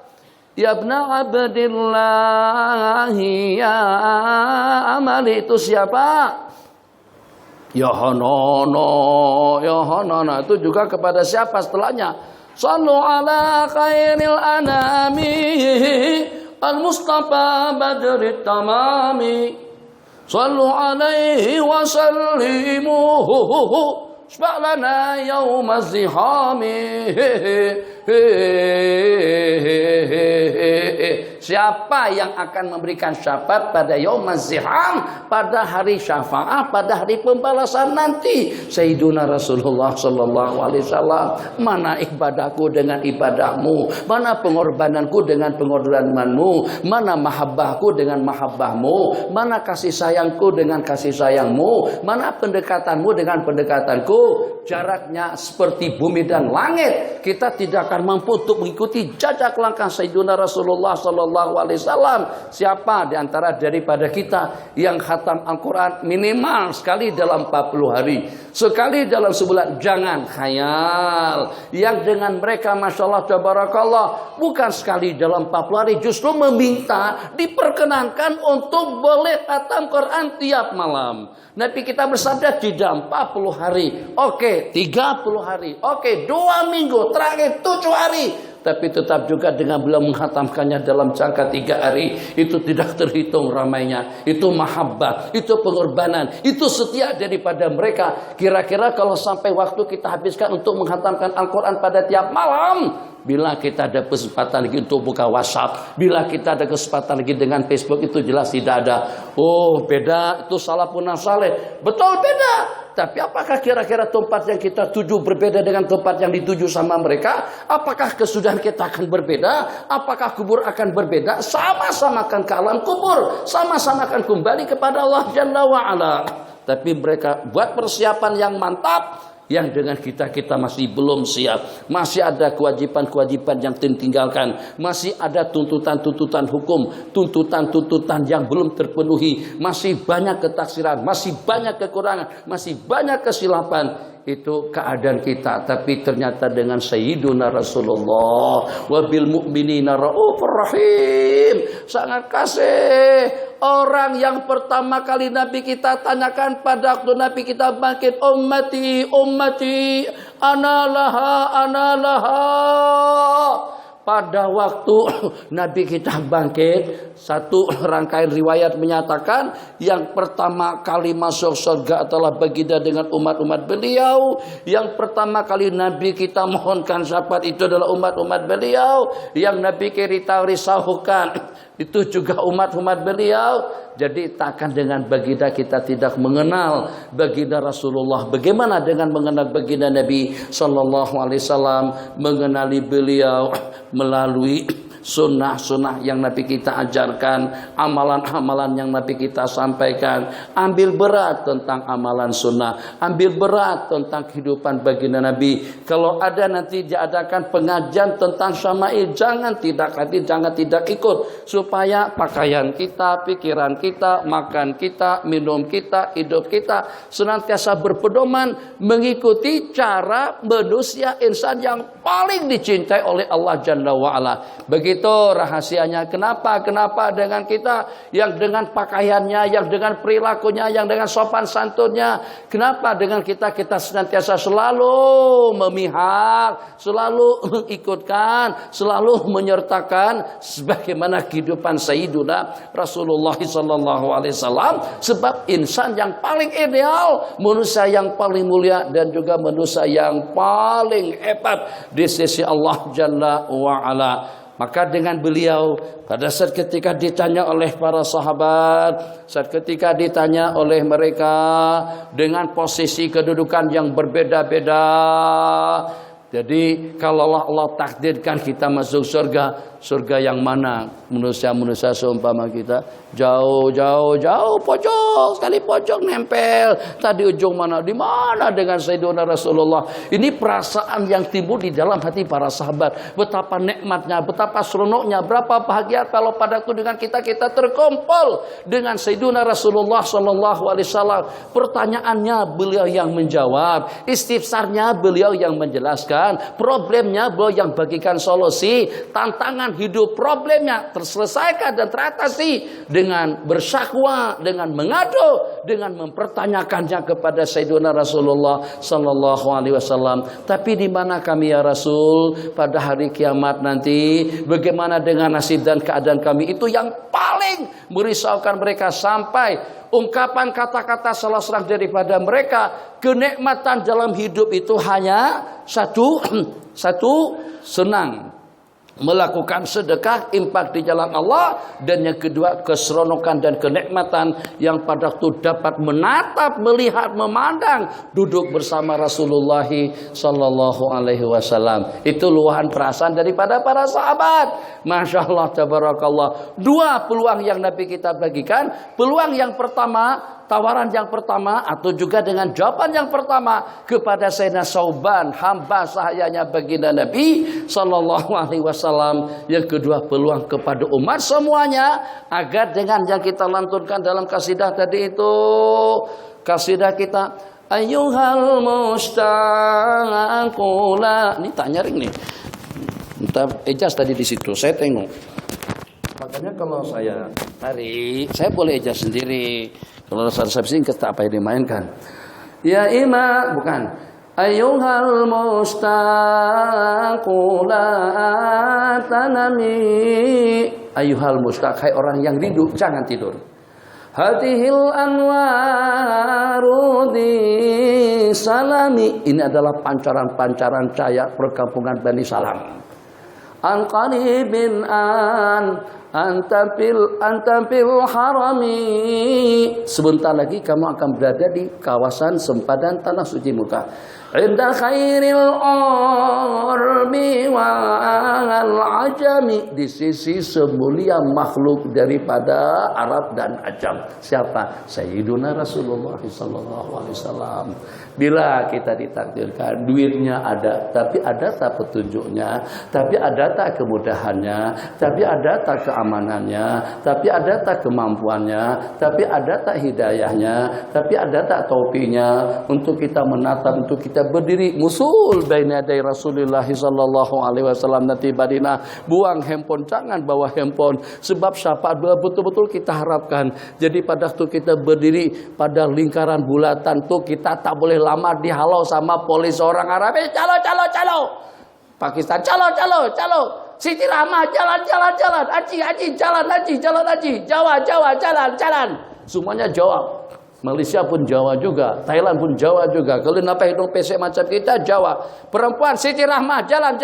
Ya Ibna Abdillahi ya amali, itu siapa? Ya Hanana, ya Hanana, itu juga kepada siapa setelahnya? Sallu ala khairil anami al-Mustafa badrit tamami, sallu alaihi wa sallimu Sba'lana yawmaz zihami. Siapa yang akan memberikan syafaat pada yaumaz ziham, pada hari syafaat, pada hari pembalasan nanti? Sayyiduna Rasulullah sallallahu alaihi wasallam. Mana ibadahku dengan ibadahmu, mana pengorbananku dengan pengorbananmu, mana mahabbahku dengan mahabbahmu, mana kasih sayangku dengan kasih sayangmu, mana pendekatanmu dengan pendekatanku. Jaraknya seperti bumi dan langit. Kita tidak akan mampu untuk mengikuti jejak langkah Sayyiduna Rasulullah sallallahu alaihi wasallam. Siapa di antara daripada kita yang khatam Al-Quran minimal sekali dalam 40 hari, sekali dalam sebulan? Jangan khayal. Yang dengan mereka Masya Allah tabarakallah, bukan sekali dalam 40 hari, justru meminta diperkenankan untuk boleh khatam Quran tiap malam. Nabi kita bersabda tidak 40 hari, oke 30 hari, oke 2 minggu, terakhir 7 hari. tapi tetap juga dengan beliau menghatamkannya dalam jangka 3 hari, itu tidak terhitung ramainya. Itu mahabbah, itu pengorbanan, itu setia daripada mereka. Kira-kira kalau sampai waktu kita habiskan untuk menghatamkan Al-Quran pada tiap malam, bila kita ada kesempatan lagi untuk buka WhatsApp, bila kita ada kesempatan lagi dengan Facebook, itu jelas tidak ada. Oh beda, itu salafun saleh. Betul beda. Tapi apakah kira-kira tempat yang kita tuju berbeda dengan tempat yang dituju sama mereka? Apakah kesudahan kita akan berbeda? Apakah kubur akan berbeda? Sama-sama akan ke alam kubur, sama-sama akan kembali kepada Allah Jalla wa'ala. Tapi mereka buat persiapan yang mantap, yang dengan kita masih belum siap. Masih ada kewajiban-kewajiban yang ditinggalkan. Masih ada tuntutan-tuntutan hukum, tuntutan-tuntutan yang belum terpenuhi. Masih banyak ketaksiran, masih banyak kekurangan, masih banyak kesilapan. Itu keadaan kita. Tapi ternyata dengan Sayyiduna Rasulullah, wabil mu'minina raufur rahim, sangat kasih. Orang yang pertama kali Nabi kita tanyakan pada waktu Nabi kita bangkit, ummati, ummati, analaha, analaha. Pada waktu Nabi kita bangkit, satu rangkaian riwayat menyatakan yang pertama kali masuk surga adalah baginda dengan umat-umat beliau. Yang pertama kali Nabi kita mohonkan syafaat itu adalah umat-umat beliau. Yang Nabi kita risaukan itu juga umat-umat beliau. Jadi takkan dengan baginda kita tidak mengenal baginda Rasulullah. Bagaimana dengan mengenal baginda Nabi Sallallahu Alaihi Wasallam? Mengenali beliau melalui sunnah-sunnah yang Nabi kita ajarkan, amalan-amalan yang Nabi kita sampaikan. Ambil berat tentang amalan sunnah, ambil berat tentang kehidupan baginda Nabi. Kalau ada nanti diadakan pengajian tentang syama'il, jangan tidak hadir, jangan tidak ikut, supaya pakaian kita, pikiran kita, makan kita, minum kita, hidup kita senantiasa berpedoman mengikuti cara manusia insan yang paling dicintai oleh Allah Jalla wa'ala. Begitu rahasianya. Kenapa dengan kita yang dengan pakaiannya, yang dengan perilakunya, yang dengan sopan santunnya? Kenapa dengan kita senantiasa selalu memihak, selalu mengikutkan, selalu menyertakan sebagaimana kehidupan Sayyiduna Rasulullah sallallahu alaihi wasallam? Sebab insan yang paling ideal, manusia yang paling mulia, dan juga manusia yang paling hebat di sisi Allah Jalla wa'ala. Maka dengan beliau, pada saat ketika ditanya oleh para sahabat, saat ketika ditanya oleh mereka dengan posisi kedudukan yang berbeda-beda. Jadi kalau Allah takdirkan kita masuk surga yang mana? Manusia-manusia seumpama kita, jauh, pojok, sekali pojok nempel. Tadi ujung mana? Di mana dengan Sayyidina Rasulullah? Ini perasaan yang timbul di dalam hati para sahabat. Betapa nikmatnya, betapa seronoknya, berapa bahagia kalau pada waktu dengan kita terkumpul dengan Sayyidina Rasulullah sallallahu alaihi wasallam. Pertanyaannya beliau yang menjawab, istifsarnya beliau yang menjelaskan, problemnya beliau yang bagikan solusi, tantangan hidup problemnya terselesaikan dan teratasi dengan bersyakwa, dengan mengadu, dengan mempertanyakannya kepada Sayyidina Rasulullah sallallahu alaihi wasallam. Tapi di mana kami ya Rasul pada hari kiamat nanti? Bagaimana dengan nasib dan keadaan kami? Itu yang paling merisaukan mereka, sampai ungkapan kata-kata salah seorang daripada mereka, kenikmatan dalam hidup itu hanya satu, senang melakukan sedekah, infak di jalan Allah, dan yang kedua keseronokan dan kenikmatan yang pada waktu dapat menatap, melihat, memandang, duduk bersama Rasulullah sallallahu alaihi wasallam. Itu luahan perasaan daripada para sahabat. Masya Allah, tabarakallah. Dua peluang yang Nabi kita bagikan. Peluang yang pertama, tawaran yang pertama, atau juga dengan jawaban yang pertama kepada Sayyidina Sauban, hamba sahayanya baginda Nabi sallallahu alaihi wasallam. Yang kedua, peluang kepada umat semuanya, agar dengan yang kita lantunkan dalam kasidah tadi itu, kasidah kita ayyuhal mustaqula. Ini tak nyaring nih. Entah ejaz tadi di situ, saya tengok. Makanya kalau saya tarik, saya boleh ejaz sendiri. Kalau saya singkat tak apa yang dimainkan. Ya ima, bukan. Ayuhal mustaqu la tanami. Ayuhal mustaq, hai orang yang rindu, jangan tidur. Hadihil anwaru di salami. Ini adalah pancaran-pancaran cahaya perkampungan Bani Salam. An qaribin antabil harami. Sebentar lagi kamu akan berada di kawasan sempadan tanah suci Mekah. Inda khairil urbi wal ajami. Di sisi semulia makhluk daripada Arab dan Ajam. Siapa? Sayyiduna Rasulullah sallallahu alaihi wasallam. Bila kita ditakdirkan duitnya ada, tapi ada tak petunjuknya, tapi ada tak kemudahannya, tapi ada tak keamanannya, tapi ada tak kemampuannya, tapi ada tak hidayahnya, tapi ada tak taufiqnya untuk kita menatap, untuk kita berdiri musul baina yaday Rasulullah sallallahu alaihi wasallam nanti badina. Buang handphone, jangan bawa handphone, sebab syafaat betul-betul kita harapkan. Jadi pada waktu kita berdiri pada lingkaran bulatan tuh, kita tak boleh lama dihalau sama polis orang Arab. Calo Pakistan, calo. Siti Rahmah, jalan. Haji, jalan haji. Jawa, jalan. Semuanya jawab. Malaysia pun Jawa juga, Thailand pun Jawa juga. Kalau napa hidung pesek macam kita Jawa. Perempuan Siti Rahmah, jalan.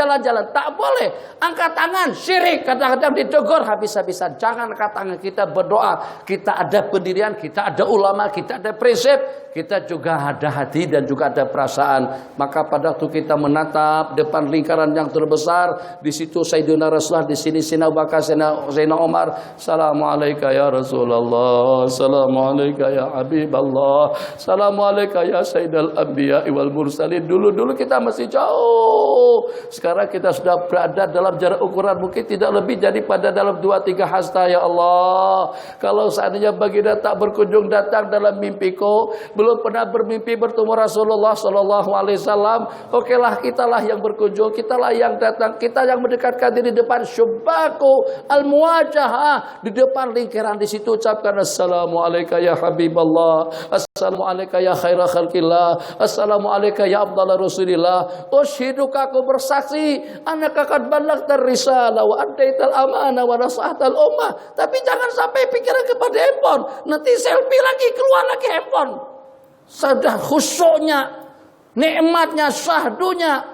Tak boleh. Angkat tangan, syirik. Kadang-kadang ditegur habis-habisan. Jangan angkat tangan, kita berdoa. Kita ada pendirian, kita ada ulama, kita ada prinsip. Kita juga ada hati dan juga ada perasaan. Maka pada waktu kita menatap depan lingkaran yang terbesar, di situ Sayyidina Rasulullah, di sini Sayyidina Abu Bakar, Sayyidina Umar. Assalamualaikum ya Rasulullah. Assalamualaikum ya Habiballah. Assalamualaikum ya Sayyidal Anbiya wal Mursalin. Dulu kita masih jauh. Sekarang kita sudah berada dalam jarak ukuran mungkin tidak lebih daripada dalam 2-3 hasta ya Allah. Kalau seandainya baginda tak berkunjung datang dalam mimpiku, belum pernah bermimpi bertemu Rasulullah sallallahu alaihi wasallam, okelah kitalah yang berkunjung, kitalah yang datang, kita yang mendekatkan diri di depan syubaku al-muwajahah, di depan lingkaran. Di situ ucapkan assalamualaikum ya Habiballah, assalamualaikum ya khaira khalqillah, assalamualaikum ya afdal Rasulillah. Ushiduka, aku bersaksi, annaka qad ballaghta risalah wa addaital amanah wa nasahatal ummah. Tapi jangan sampai pikiran kepada handphone, nanti selfie lagi, keluar lagi handphone. Sudah khusyuknya, nikmatnya, syahdunya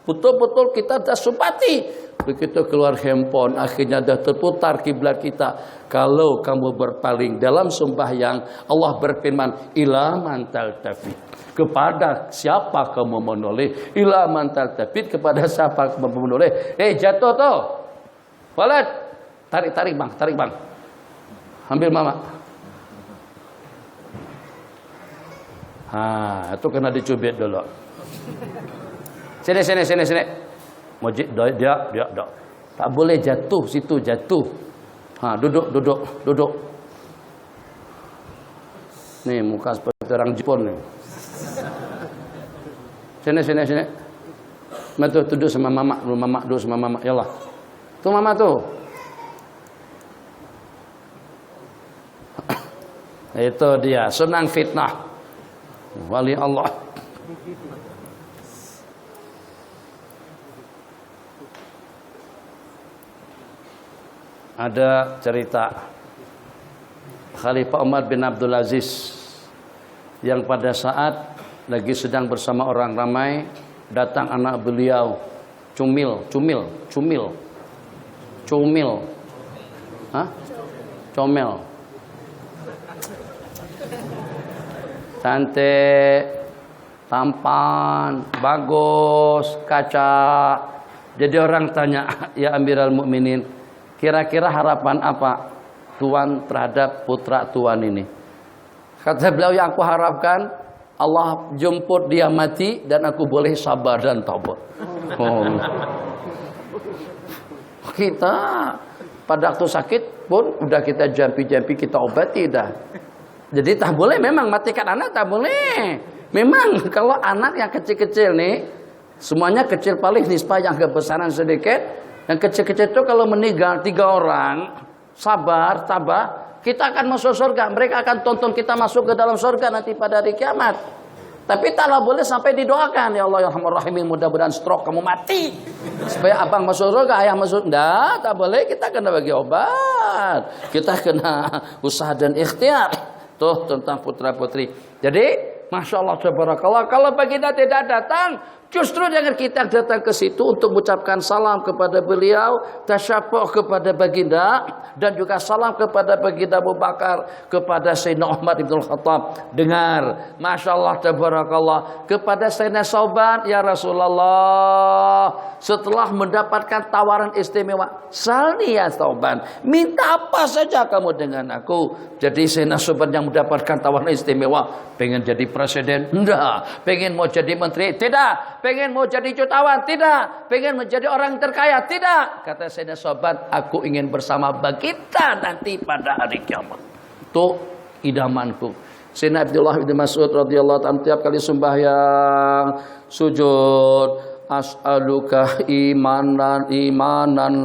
betul-betul kita dah supati. Begitu keluar handphone, akhirnya dah terputar kiblat kita. Kalau kamu berpaling dalam sembahyang, Allah berfirman, ila man taltafit, kepada siapa kamu menoleh. Ila man taltafit, kepada siapa kamu menoleh. Jatuh tuh Walad, tarik bang, ambil mama. Itu kena dicubit dulu. Sini. Mojid dia. Tak boleh jatuh situ, jatuh. Duduk. Nih muka seperti orang Jepun nih. Sini. Matu duduk sama mama, duduk sama mama. Yalah. Tuh mama tuh. Itu dia, senang fitnah. Wali Allah. Ada cerita Khalifah Umar bin Abdul Aziz yang pada saat lagi sedang bersama orang ramai, datang anak beliau Cumil. Comel. Cantik, tampan, bagus, kaca. Jadi orang tanya, ya Amirul Mukminin, kira-kira harapan apa Tuan terhadap putra Tuan ini? Kata beliau, yang aku harapkan Allah jemput dia mati dan aku boleh sabar dan taubat. Kita pada waktu sakit pun udah kita jampi-jampi, kita obati dah. Jadi tak boleh memang matikan anak, tak boleh. Memang kalau anak yang kecil-kecil nih, semuanya kecil paling nisbah yang kebesaran sedikit. Yang kecil-kecil itu kalau meninggal 3 orang, sabar, tabah, kita akan masuk surga. Mereka akan tonton kita masuk ke dalam surga nanti pada hari kiamat. Tapi taklah boleh sampai didoakan, ya Allah ya Rahman Rahim, mudah-mudahan stroke kamu mati supaya abang masuk surga, ayah masuk. Enggak, tak boleh. Kita kena bagi obat, kita kena usaha dan ikhtiar. Tuh tentang putra putri. Jadi Masya Allah tabarakallah, kalau baginda tidak datang, justru jangan kita datang ke situ untuk mengucapkan salam kepada beliau, tasyafuh kepada baginda, dan juga salam kepada baginda Abu Bakar, kepada Sayyidina Umar ibn Khattab. Dengar, Masya Allah tabarakallah, kepada Sayyidina Sauban, ya Rasulullah, setelah mendapatkan tawaran istimewa, salni ya Sauban, minta apa saja kamu dengan aku. Jadi Sayyidina Sauban yang mendapatkan tawaran istimewa, pengen jadi presiden? Enggak. Pengen mau jadi menteri? Tidak. Pengen mau jadi jutawan? Tidak. Pengen menjadi orang terkaya? Tidak. Kata Sayyidina Sauban, aku ingin bersama baginda nanti pada hari kiamat. Itu idamanku. Sayyidina Abdullah bin Mas'ud radhiyallahu anhu tiap kali sembahyang sujud, as'aluka imanan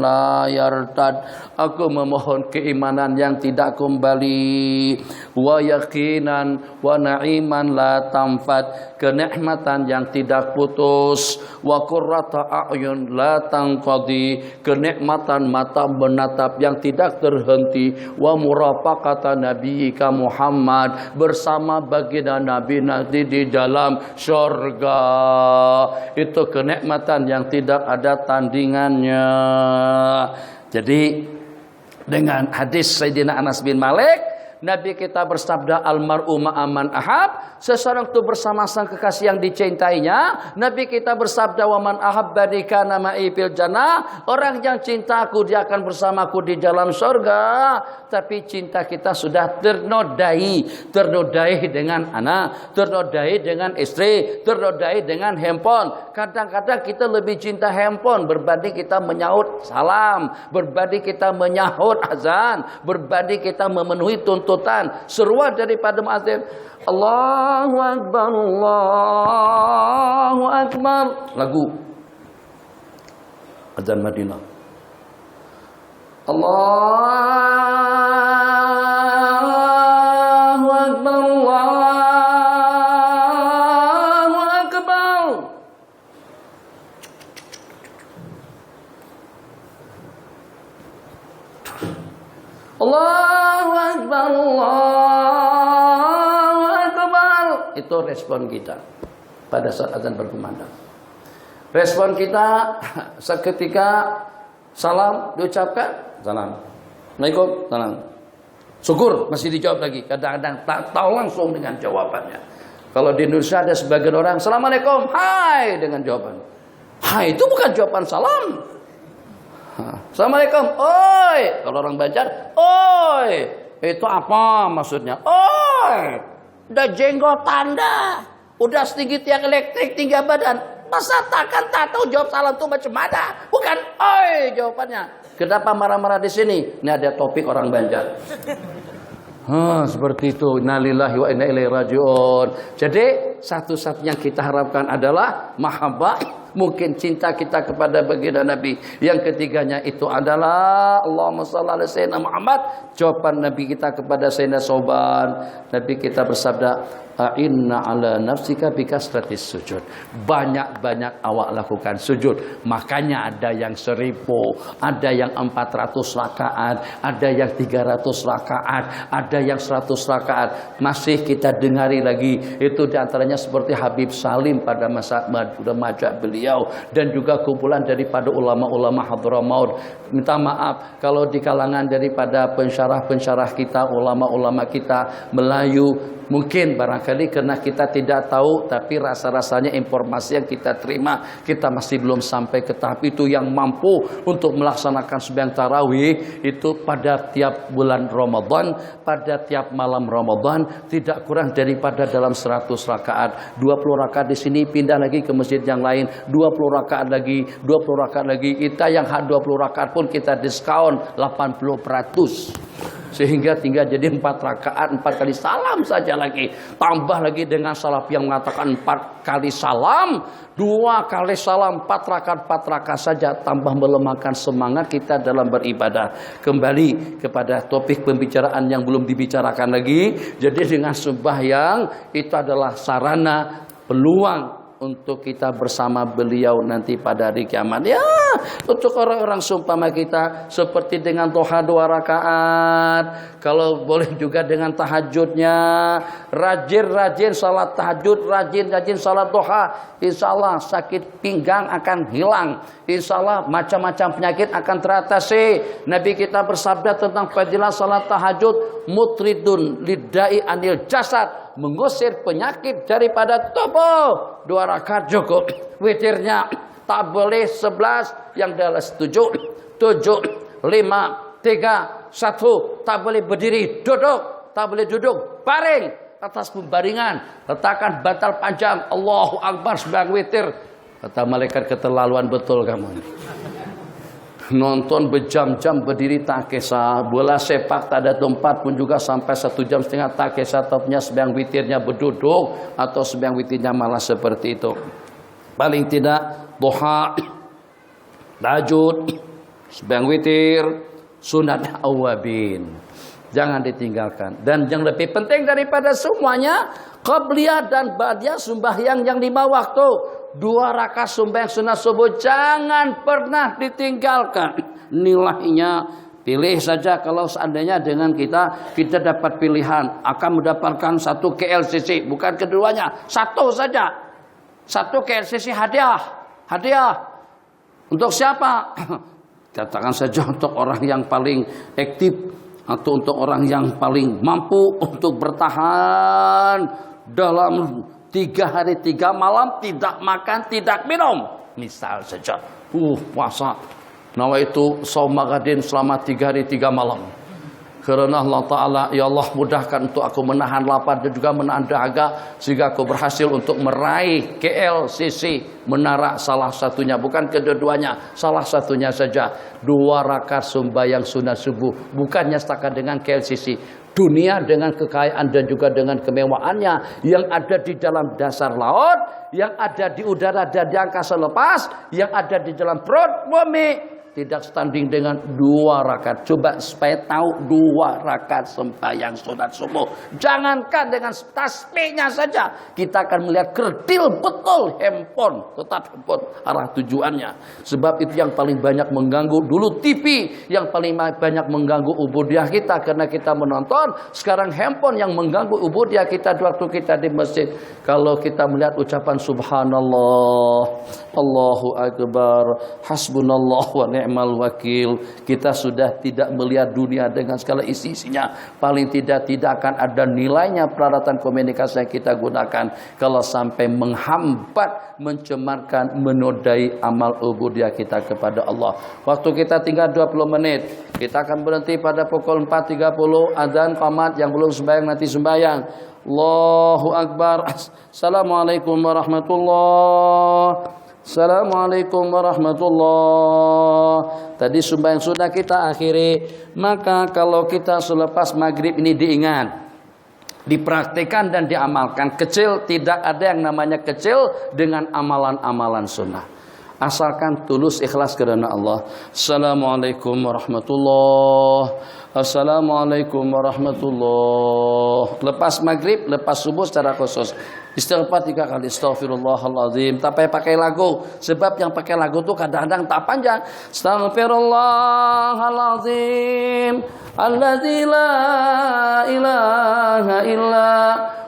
la yartad, aku memohon keimanan yang tidak kembali, wa yaqinan wa na'iman la tamfat, kenikmatan yang tidak putus, wa qurrata a'yun la tanqadi, kenikmatan mata menatap yang tidak terhenti, wa murafaqata nabiyyika Muhammad, bersama baginda Nabi nanti di dalam surga. Itu kenikmatan yang tidak ada tandingannya. Jadi dengan hadis Sayyidina Anas bin Malik, Nabi kita bersabda, almar'u ma'aman ahab, seseorang itu bersama sang kekasih yang dicintainya. Nabi kita bersabda, waman ahabbani kana ma'i fil jannah, orang yang cintaku dia akan bersamaku di dalam surga. Tapi cinta kita sudah ternodai dengan anak, ternodai dengan istri, ternodai dengan handphone. Kadang-kadang kita lebih cinta handphone berbanding kita menyaut salam, berbanding kita menyahut azan, berbanding kita memenuhi tuntutan seruan daripada muadzin. Allahu Akbar, Allahu Akbar. Lagu azan Madinah. Allahu Akbar, Allahu Akbar. Allahu Akbar, Allahu Akbar. Itu respon kita pada saat azan berkumandang. Respon kita seketika salam diucapkan, salam. Assalamualaikum, salam. Syukur masih dijawab lagi. Kadang-kadang tak tahu langsung dengan jawabannya. Kalau di Indonesia ada sebagian orang, Assalamualaikum, hai, dengan jawaban. Hai itu bukan jawaban salam. Assalamualaikum, oi. Kalau orang Banjar, oi. Itu apa maksudnya? Oi. Udah jenggotan dah. Udah setinggi tiang elektrik, tinggi badan. Masa takkan tak tahu jawab salam itu macam mana? Bukan oi jawabannya. Kenapa marah-marah di sini? Ini ada topik orang Banjar. Seperti itu. Innalillahi wa inna ilaihi raji'un. Jadi satu-satunya yang kita harapkan adalah mahabbah. Mungkin cinta kita kepada baginda Nabi. Yang ketiganya itu adalah Allahumma shalli ala sayyidina Muhammad. Jawaban Nabi kita kepada Sayyidina Sauban. Nabi kita bersabda, a'inna ala nafsika bikasratis sujud. Banyak-banyak awak lakukan sujud. Makanya ada yang 1000, ada yang 400 rakaat, ada yang 300 rakaat, ada yang 100 rakaat. Masih kita dengari lagi. Itu diantaranya seperti Habib Salim pada masa remaja beliau. Dan juga kumpulan daripada ulama-ulama Hadramaut. Minta maaf kalau di kalangan daripada pensyarah-pensyarah kita, ulama-ulama kita Melayu, mungkin barangkali karena kita tidak tahu, tapi rasa-rasanya informasi yang kita terima, kita masih belum sampai ke tahap itu yang mampu untuk melaksanakan sembahyang tarawih itu pada tiap bulan Ramadan, pada tiap malam Ramadan, tidak kurang daripada dalam 100 rakaat. 20 rakaat di sini, pindah lagi ke masjid yang lain, 20 rakaat lagi, 20 rakaat lagi. Kita yang 20 rakaat pun kita diskon 80%. Sehingga tinggal jadi 4 rakaat, 4 kali salam saja lagi. Tambah lagi dengan salaf yang mengatakan 4 kali salam, 2 kali salam, 4 rakaat saja. Tambah melemahkan semangat kita dalam beribadah. Kembali kepada topik pembicaraan yang belum dibicarakan lagi. Jadi dengan sembahyang itu adalah sarana peluang untuk kita bersama beliau nanti pada hari kiamat. Ya, untuk orang-orang seumpama kita seperti dengan duha 2 rakaat, kalau boleh juga dengan tahajudnya, rajin-rajin salat tahajud, rajin-rajin salat duha, insyaallah sakit pinggang akan hilang, insyaallah macam-macam penyakit akan teratasi. Nabi kita bersabda tentang fadilah salat tahajud, mutridun lidai anil jasad, mengusir penyakit daripada tubuh. 2 rakaat cukup. Witirnya tak boleh 11, yang dalam 7, 5, 3, 1. Tak boleh berdiri, duduk. Tak boleh duduk, baring atas pembaringan. Letakkan bantal panjang, Allahu Akbar, sembahyang witir. Kata malaikat, keterlaluan betul kamu ini. Nonton berjam-jam berdiri tak kisah, bola sepak tak ada tempat pun juga sampai 1,5 jam tak kisah, topnya sembahyang witirnya berduduk atau sembahyang witirnya malah seperti itu. Paling tidak duha, tahajud, sembahyang witir, sunat awabin, jangan ditinggalkan. Dan yang lebih penting daripada semuanya, qabliyah dan ba'diyah sembahyang yang 5 waktu. 2 rakaat sembahyang sunat subuh jangan pernah ditinggalkan. Nilainya pilih saja, kalau seandainya dengan kita dapat pilihan akan mendapatkan 1 KLCC, bukan keduanya, 1 saja. 1 KLCC hadiah. Untuk siapa? Katakan saja untuk orang yang paling aktif atau untuk orang yang paling mampu untuk bertahan dalam 3 hari 3 malam tidak makan, tidak minum. Misal saja, puasa. Nawaitu shauma ghadin selama 3 hari 3 malam. Karena Allah Ta'ala, ya Allah mudahkan untuk aku menahan lapar dan juga menahan dahaga, sehingga aku berhasil untuk meraih KLCC menara salah satunya, bukan kedua-duanya, salah satunya saja. 2 rakaat sembahyang sunat subuh, bukannya setakat dengan KLCC. Dunia dengan kekayaan dan juga dengan kemewahannya yang ada di dalam dasar laut, yang ada di udara dan di angkasa lepas, yang ada di dalam perut bumi, tidak standing dengan 2 rakaat. Coba supaya tahu 2 rakaat sembahyang sunat subuh. Jangankan dengan tasbihnya saja, kita akan melihat kerdil betul handphone, tetap handphone arah tujuannya. Sebab itu yang paling banyak mengganggu dulu TV, yang paling banyak mengganggu ubudiyah kita karena kita menonton. Sekarang handphone yang mengganggu ubudiyah kita waktu kita di masjid. Kalau kita melihat ucapan subhanallah, Allahu Akbar, hasbunallah wa ni'mal wakil, kita sudah tidak melihat dunia dengan segala isi-isinya. Paling tidak akan ada nilainya peralatan komunikasi yang kita gunakan kalau sampai menghambat, mencemarkan, menodai amal ubudiyah kita kepada Allah. Waktu kita tinggal 20 menit. Kita akan berhenti pada pukul 4.30, adzan qamat, yang belum sembahyang nanti sembahyang. Allahu Akbar. Assalamualaikum warahmatullahi. Assalamualaikum warahmatullahi. Tadi sembahyang sudah kita akhiri. Maka kalau kita selepas maghrib ini diingat, dipraktikkan dan diamalkan. Kecil, tidak ada yang namanya kecil dengan amalan-amalan sunnah. Asalkan tulus ikhlas karena Allah. Assalamualaikum warahmatullahi. Assalamualaikum warahmatullahi. Lepas maghrib, lepas subuh secara khusus istighfar 3 kali, astaghfirullahaladzim. Tak payah pakai lagu, sebab yang pakai lagu tuh kadang-kadang tak panjang. Astaghfirullahaladzim alladzi la ilaha illa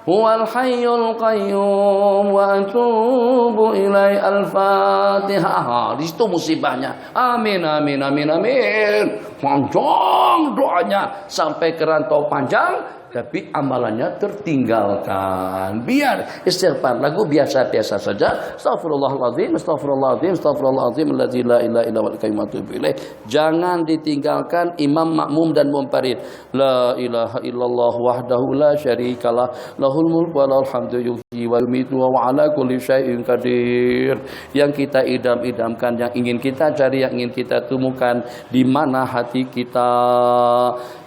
huwal hayyul qayyum wa atubu ilai. Al-Fatihah. Di situ musibahnya. Amin amin amin amin. Panjang doanya sampai kerantau panjang, tapi amalannya tertinggalkan. Biar istighfar lagu biasa-biasa saja. Astaghfirullahaladzim, astaghfirullahaladzim, astaghfirullahaladzim alladzi la ilaha illa huwal qayyum wa atubu ilaih. Jangan ditinggalkan imam, makmum dan munfarid. La ilaha illallah wahdahu la syarikalah, lahul mulku wa lahul hamdu yuhyi wa yumiitu wa ala kulli syai'in qadir. Yang kita idam-idamkan, yang ingin kita cari, yang ingin kita temukan di mana hati kita.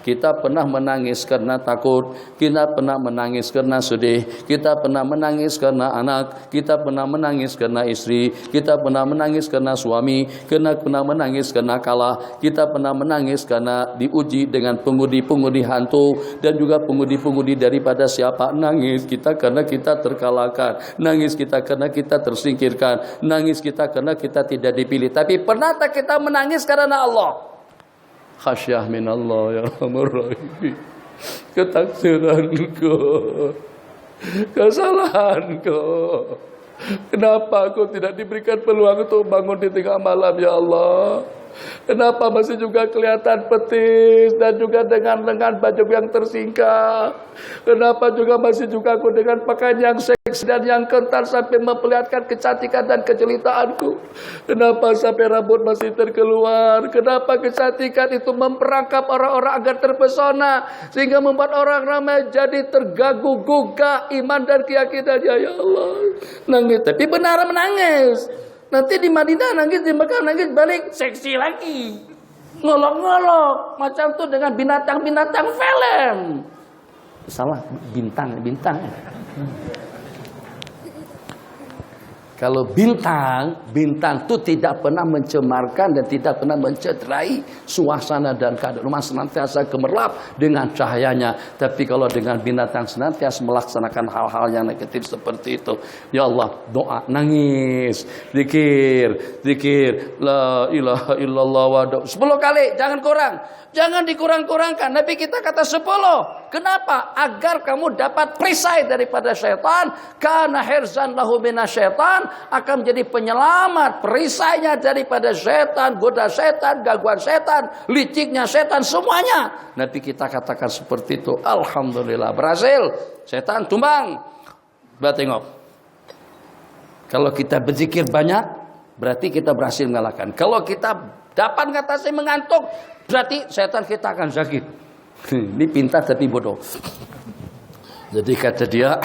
Kita pernah menangis karena takut, kita pernah menangis karena sedih, kita pernah menangis karena anak, kita pernah menangis karena istri, kita pernah menangis karena suami, kita pernah menangis karena kalah, kita pernah menangis karena diuji dengan pengudi-pengudi hantu dan juga pengudi-pengudi daripada siapa. Nangis kita karena kita terkalahkan, nangis kita karena kita tersingkirkan, nangis kita karena kita tidak dipilih. Tapi pernah tak kita menangis karena Allah? Khasyah minallah ya Arhamar Rahimin. Ketaksiranku, kesalahanku. Kenapa aku tidak diberikan peluang untuk bangun di tengah malam ya Allah? Kenapa masih juga kelihatan petis dan juga dengan lengan baju yang tersingkap? Kenapa juga masih juga aku dengan pakaian yang seksi dan yang kental sampai memperlihatkan kecantikan dan kejelitaanku? Kenapa sampai rambut masih terkeluar? Kenapa kecantikan itu memperangkap orang-orang agar terpesona sehingga membuat orang ramai jadi terganggu-gugah iman dan keyakinannya ya Allah? Nangis, tapi benar menangis. Nanti di Madinah nangis, di Mekah nangis, balik seksi lagi. Ngolok-ngolok. Macam tuh dengan binatang-binatang film. Salah, bintang. Kalau bintang itu tidak pernah mencemarkan dan tidak pernah mencederai suasana dan keadaan rumah, senantiasa gemerlap dengan cahayanya. Tapi kalau dengan binatang senantiasa melaksanakan hal-hal yang negatif seperti itu, ya Allah, doa, nangis, zikir, la ilaha illallah wa 10 kali, jangan kurang. Jangan dikurang-kurangkan. Nabi kita kata 10. Kenapa? Agar kamu dapat perisai daripada syaitan. Karena hirzan lahu minasyaitan, akan menjadi penyelamat, perisainya daripada syaitan, goda syaitan, gangguan syaitan, liciknya syaitan, semuanya. Nabi kita katakan seperti itu. Alhamdulillah, berhasil. Syaitan tumbang. Coba tengok. Kalau kita berzikir banyak, berarti kita berhasil mengalahkan. Kalau kita dapat mengatasi mengantuk, berarti setan kita akan sakit. Ini pintar tapi bodoh. Jadi kata dia,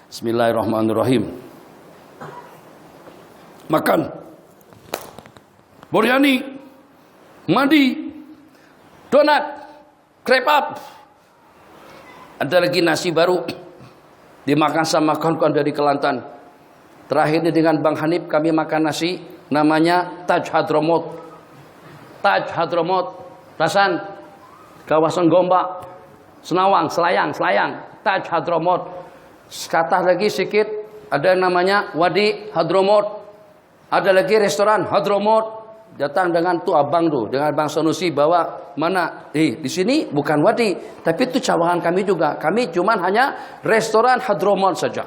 Bismillahirrahmanirrahim. Makan, biryani, mandi, donat, crepe up. Ada lagi nasi baru dimakan sama kawan-kawan dari Kelantan. Terakhir ini dengan Bang Hanif kami makan nasi namanya Taj Hadramut. Taj Hadramut, Rasan, kawasan Gombak, Senawang, Selayang, Taj Hadramut. Kata lagi sedikit, ada yang namanya Wadi Hadramut. Ada lagi restoran Hadramut. Datang dengan tuh abang tuh, dengan Bang Sanusi bawa mana? Di sini bukan Wadi, tapi itu cawangan kami juga. Kami cuman hanya restoran Hadramut saja.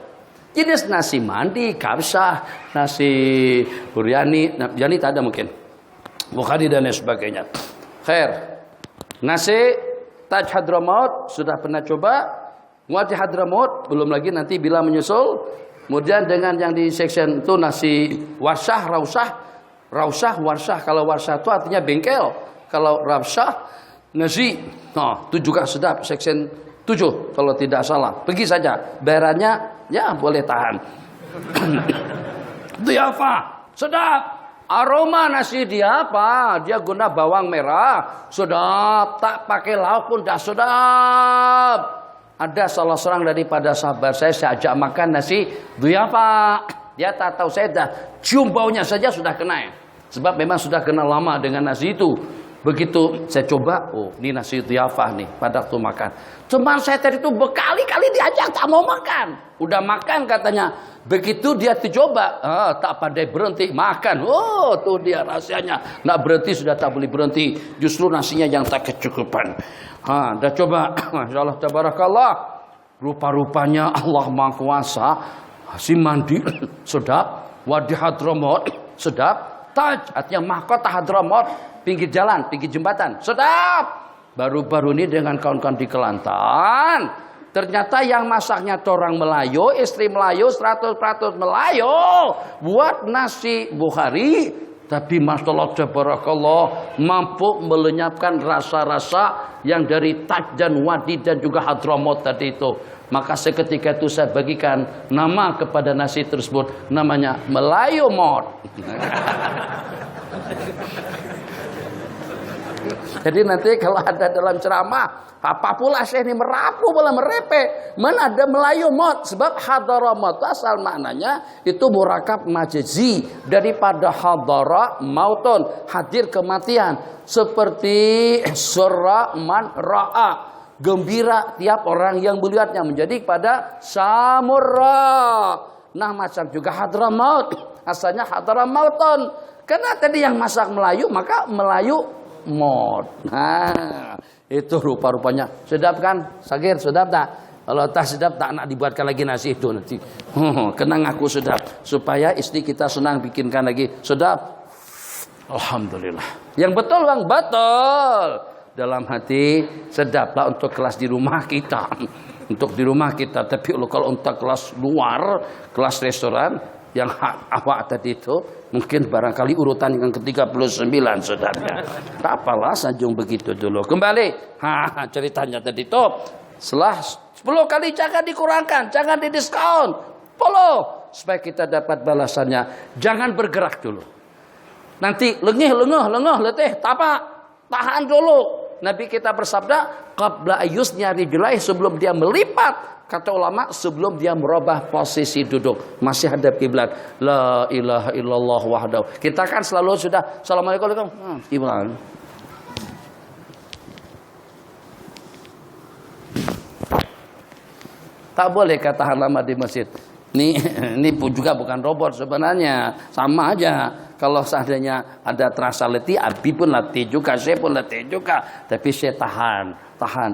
Jenis nasi mandi, kabsah, nasi biryani, biryani tak ada mungkin. Bukhari dan lain sebagainya. Khair. Nasi Taj Hadramut sudah pernah coba. Wadi Hadramut belum lagi, nanti bila menyusul. Kemudian dengan yang di section itu nasi warsah, rausah, warsah. Kalau warsah itu artinya bengkel. Kalau rausah nasi. Nah, itu juga sedap. Section 7 kalau tidak salah. Pergi saja. Bayarannya ya boleh tahan. Diafa sedap. Aroma nasi dia apa? Dia guna bawang merah. Sedap. Tak pakai lauk pun dah sedap. Ada salah seorang daripada sahabat saya ajak makan nasi diafa. Dia tak tahu, saya dah cium baunya saja sudah kena. Sebab memang sudah kenal lama dengan nasi itu. Begitu saya coba, oh ini nasi diafah nih, pada waktu makan. Cuman saya tadi itu berkali-kali diajak tak mau makan. Udah makan katanya. Begitu dia dicoba, tak pandai berhenti makan. Oh tuh dia rahasianya. Nak berhenti sudah tak boleh berhenti. Justru nasinya yang tak kecukupan. Dah coba, Masya Allah, tabarakallah. Rupa-rupanya Allah Maha Kuasa. Nasi mandi sedap, Wadi Hadramut sedap, Taj artinya mahkota Hadramut, pinggir jalan, pinggir jembatan, sedap. Baru-baru ini dengan kawan-kawan di Kelantan, ternyata yang masaknya orang Melayu, istri Melayu, 100% Melayu, buat nasi Bukhari. Tapi Masya Allah, tabarakallah, mampu melenyapkan rasa-rasa yang dari Taj dan Wadi dan juga Hadramut tadi itu. Maka seketika itu saya bagikan nama kepada nasi tersebut, namanya Melayu Mod. Jadi nanti kalau ada dalam ceramah, apa pula Syekh ini merapu pula merepe, mana ada Melayu maut, sebab hadara maut asal maknanya itu murakab majazi daripada hadara mautun, hadir kematian, seperti surra man ra'a, gembira tiap orang yang melihatnya, menjadi pada samurra. Nah macam juga hadara maut, asalnya hadara mautun, karena tadi yang masak Melayu maka Melayu maut. Nah itu rupa-rupanya. Sedap kan? Sagir, sedap tak? Kalau tak sedap tak nak dibuatkan lagi nasi itu nanti. Kena ngaku sedap supaya istri kita senang bikinkan lagi. Sedap. Alhamdulillah. Yang betul bang, betul. Dalam hati sedaplah untuk kelas di rumah kita. Untuk di rumah kita. Tapi kalau untuk kelas luar, kelas restoran yang awak tadi itu, mungkin barangkali urutan yang ke-39 saudara. Tak apalah, sanjung begitu dulu. Kembali, ceritanya tadi itu. Setelah 10 kali jangan dikurangkan, jangan didiskon. 10 supaya kita dapat balasannya. Jangan bergerak dulu. Nanti lengah, letih, tapak, tahan dulu. Nabi kita bersabda, qabla ayyusnya rijlaih, sebelum dia melipat. Kata ulama, sebelum dia merubah posisi duduk, masih hadap kiblat. La ilaha illallah wahdahu. Kita kan selalu sudah assalamualaikum. Iman. Tak boleh katakan lama di masjid. Ini pun juga bukan robot sebenarnya, sama aja. Kalau seandainya ada terasa letih, Abi pun letih juga, saya pun letih juga. Tapi saya tahan.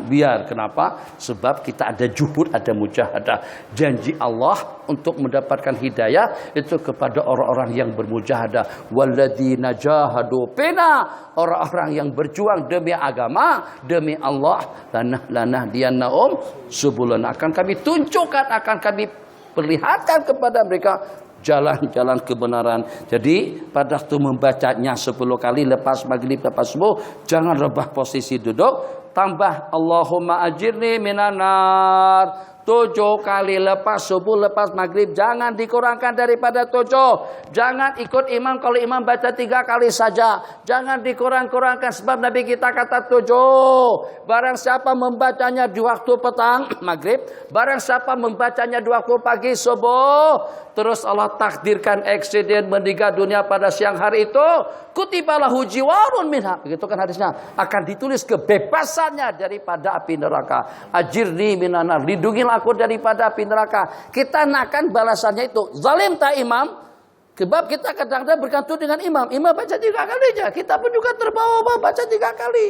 Biar kenapa? Sebab kita ada juhud, ada mujahadah. Janji Allah untuk mendapatkan hidayah itu kepada orang-orang yang bermujahadah. Walladzina jahadu fina, orang-orang yang berjuang demi agama, demi Allah. Lanah diannahum subulun, akan kami tunjukkan, akan kami perlihatkan kepada mereka jalan-jalan kebenaran. Jadi pada waktu membacanya 10 kali lepas maghrib, lepas subuh, jangan rubah posisi duduk. Tambah Allahumma ajirni minan nar 7 kali lepas subuh, lepas maghrib. Jangan dikurangkan daripada 7. Jangan ikut imam kalau imam baca 3 kali saja. Jangan dikurang-kurangkan sebab Nabi kita kata 7. Barang siapa membacanya di waktu petang maghrib, barang siapa membacanya di waktu pagi subuh, terus Allah takdirkan eksiden meninggal dunia pada siang hari itu, kutibalahu jiwarun minha. Begitu kan hadisnya. Akan ditulis kebebasannya daripada api neraka. Ajirni minanar, lindungilah aku daripada api neraka. Kita nakkan balasannya itu. Zalim tak imam? Sebab kita kadang-kadang bergantung dengan imam. Imam baca 3 kali aja. Kita pun juga terbawa-bawa baca 3 kali.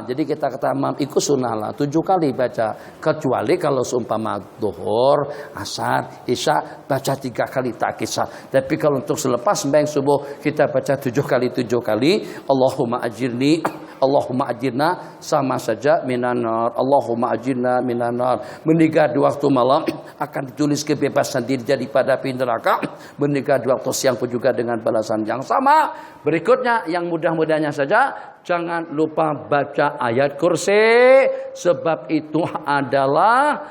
Jadi kita kata imam ikut sunnah lah 7 kali baca. Kecuali kalau seumpama duhur, asar, isya baca 3 kali tak kisah. Tapi kalau untuk selepas sembahyang subuh kita baca 7 kali. Allahumma ajirni, Allahumma ajirna, sama saja minanar. Allahumma ajirna minanar. Meninggal di waktu malam akan ditulis kebebasan diri daripada api neraka. Meninggal di waktu siang pun juga dengan balasan yang sama. Berikutnya yang mudah-mudahnya saja, jangan lupa baca ayat kursi, sebab itu adalah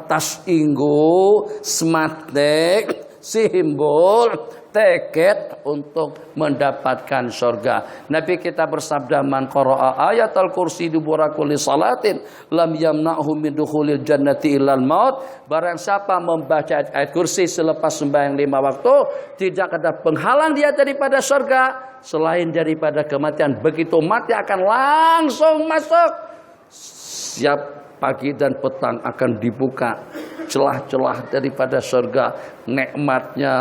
tasinggu, smatek, simbol tiket untuk mendapatkan surga. Nabi kita bersabda, man qara'a ayatal kursi dubura kulli salatin lam yamna'hu min dukhulil jannati illal maut. Barang siapa membaca ayat kursi selepas sembahyang 5 waktu, tidak ada penghalang dia daripada surga selain daripada kematian. Begitu mati akan langsung masuk. Siap pagi dan petang akan dibuka celah-celah daripada surga, nikmatnya,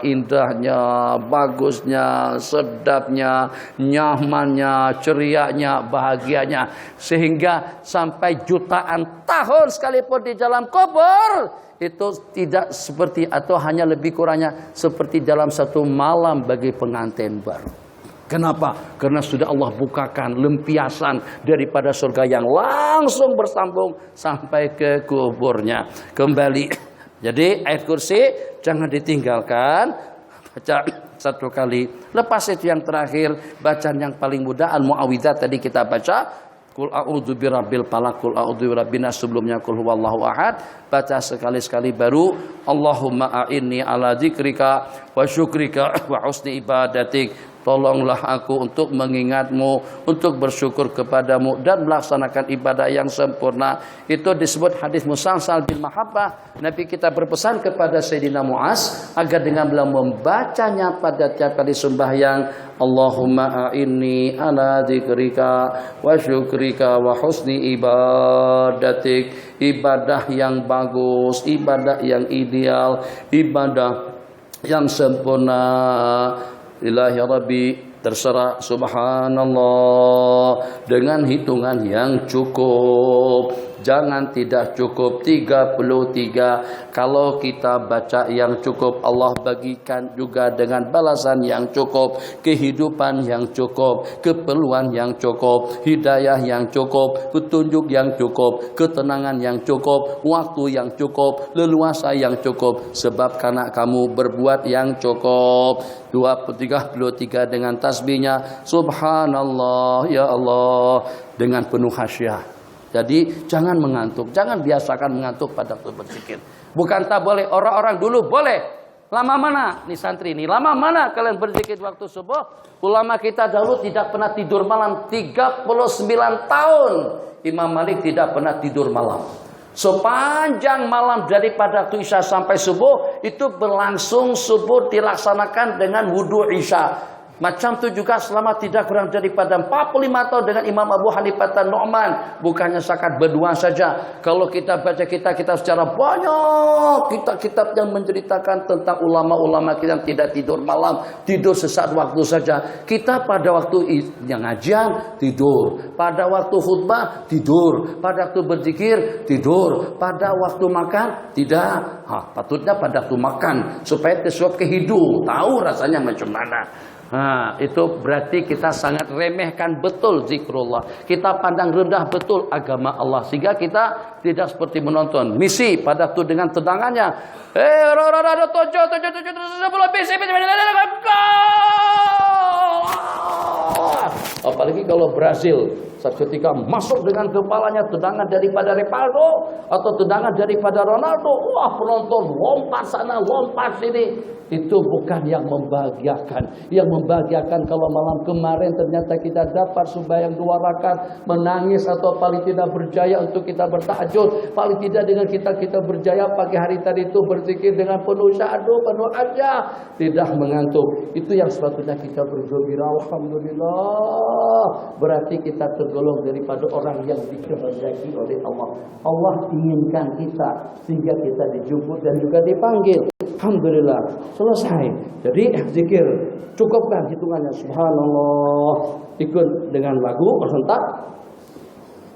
indahnya, bagusnya, sedapnya, nyamannya, cerianya, bahagianya, sehingga sampai jutaan tahun sekalipun di dalam kubur itu tidak seperti atau hanya lebih kurangnya seperti dalam satu malam bagi pengantin baru. Kenapa? Karena sudah Allah bukakan lempiasan daripada surga yang langsung bersambung sampai ke kuburnya. Kembali. Jadi ayat kursi jangan ditinggalkan. Baca 1 kali. Lepas itu yang terakhir, bacaan yang paling mudah Al-Mu'awwidzat tadi kita baca. Qul a'udzu birabbil falaq, qul a'udzu birabbin nas, sebelumnya qul huwallahu ahad. Baca sekali-sekali baru Allahumma a'inni ala dzikrika wa syukrika wa husni ibadatik. Tolonglah aku untuk mengingatmu, untuk bersyukur kepadamu dan melaksanakan ibadah yang sempurna. Itu disebut hadis musalsal bil mahabbah. Nabi kita berpesan kepada Sayyidina Mu'az agar dengan beliau membacanya pada tiap kali sembahyang, Allahumma a'inni ala dzikrika wa syukrika wa husni ibadatik. Ibadah yang bagus, ibadah yang ideal, ibadah yang sempurna. Ilahi Rabbi, terserah, subhanallah, dengan hitungan yang cukup. Jangan tidak cukup 33. Kalau kita baca yang cukup, Allah bagikan juga dengan balasan yang cukup, kehidupan yang cukup, keperluan yang cukup, hidayah yang cukup, petunjuk yang cukup, ketenangan yang cukup, waktu yang cukup, leluasa yang cukup. Sebab karena kamu berbuat yang cukup. 33 dengan tasbihnya subhanallah ya Allah, dengan penuh khasyah. Jadi jangan mengantuk, jangan biasakan mengantuk pada waktu berzikir. Bukan tak boleh, orang-orang dulu boleh. Lama mana nih santri ini? Lama mana kalian berzikir waktu subuh? Ulama kita dahulu tidak pernah tidur malam 39 tahun. Imam Malik tidak pernah tidur malam. Sepanjang malam daripada waktu Isya sampai subuh itu berlangsung, subuh dilaksanakan dengan wudhu Isya. Macam itu juga selama tidak kurang daripada 45 tahun dengan Imam Abu Hanifah dan Nu'man. Bukannya sakat berdua saja. Kalau kita baca kitab-kitab secara banyak, kitab-kitab yang menceritakan tentang ulama-ulama kita yang tidak tidur malam, tidur sesaat waktu saja. Kita pada waktu yang ngajian tidur, pada waktu khutbah tidur, pada waktu berzikir tidur, pada waktu makan tidak. Patutnya pada waktu makan supaya tersuap ke hidung, tahu rasanya macam mana. Itu berarti kita sangat remehkan betul zikrullah. Kita pandang rendah betul agama Allah. Sehingga kita tidak seperti menonton misi pada waktu dengan tendangannya. Apalagi kalau Brazil, ketika masuk dengan kepalanya tendangan daripada Rivaldo atau tendangan daripada Ronaldo, wah penonton lompat sana lompat sini. Itu bukan yang membahagiakan. Yang membahagiakan kalau malam kemarin ternyata kita dapat sembahyang 2 rakaat, menangis atau paling tidak berjaya untuk kita bertahajud, paling tidak dengan kita berjaya pagi hari tadi itu berzikir dengan penuh syahdu, penuh aja, tidak mengantuk. Itu yang sepatutnya kita bergembira. Alhamdulillah. Berarti kita tergolong daripada orang yang dikehendaki oleh Allah. Allah inginkan kita sehingga kita dijemput dan juga dipanggil. Alhamdulillah, selesai. Jadi zikir cukuplah hitungannya subhanallah. Ikut dengan lagu serentak.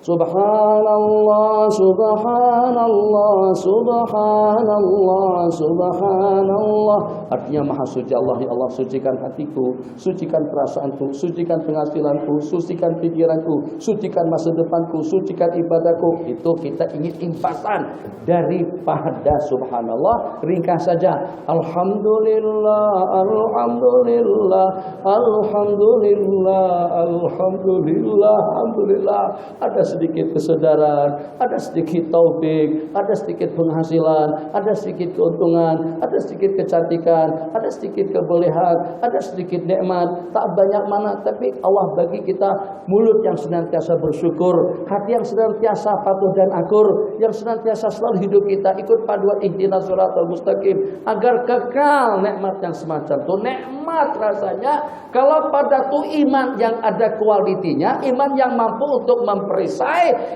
Subhanallah, subhanallah, subhanallah, subhanallah. Artinya maha suci Allah. Ya Allah, sucikan hatiku, sucikan perasaanku, sucikan penghasilanku, sucikan pikiranku, sucikan masa depanku, sucikan ibadahku. Itu kita ingin impasan daripada subhanallah. Ringkas saja. Alhamdulillah, alhamdulillah, alhamdulillah, alhamdulillah, alhamdulillah. Ada sedikit kesadaran, ada sedikit taufik, ada sedikit penghasilan, ada sedikit keuntungan, ada sedikit kecantikan, ada sedikit kebolehan, ada sedikit nikmat. Tak banyak mana, tapi Allah bagi kita mulut yang senantiasa bersyukur, hati yang senantiasa patuh dan akur, yang senantiasa selalu hidup kita ikut paduan ihdinas shiratal mustaqim agar kekal nikmat yang semacam itu. Nikmat rasanya kalau pada tuh iman yang ada kualitinya, iman yang mampu untuk memperisai.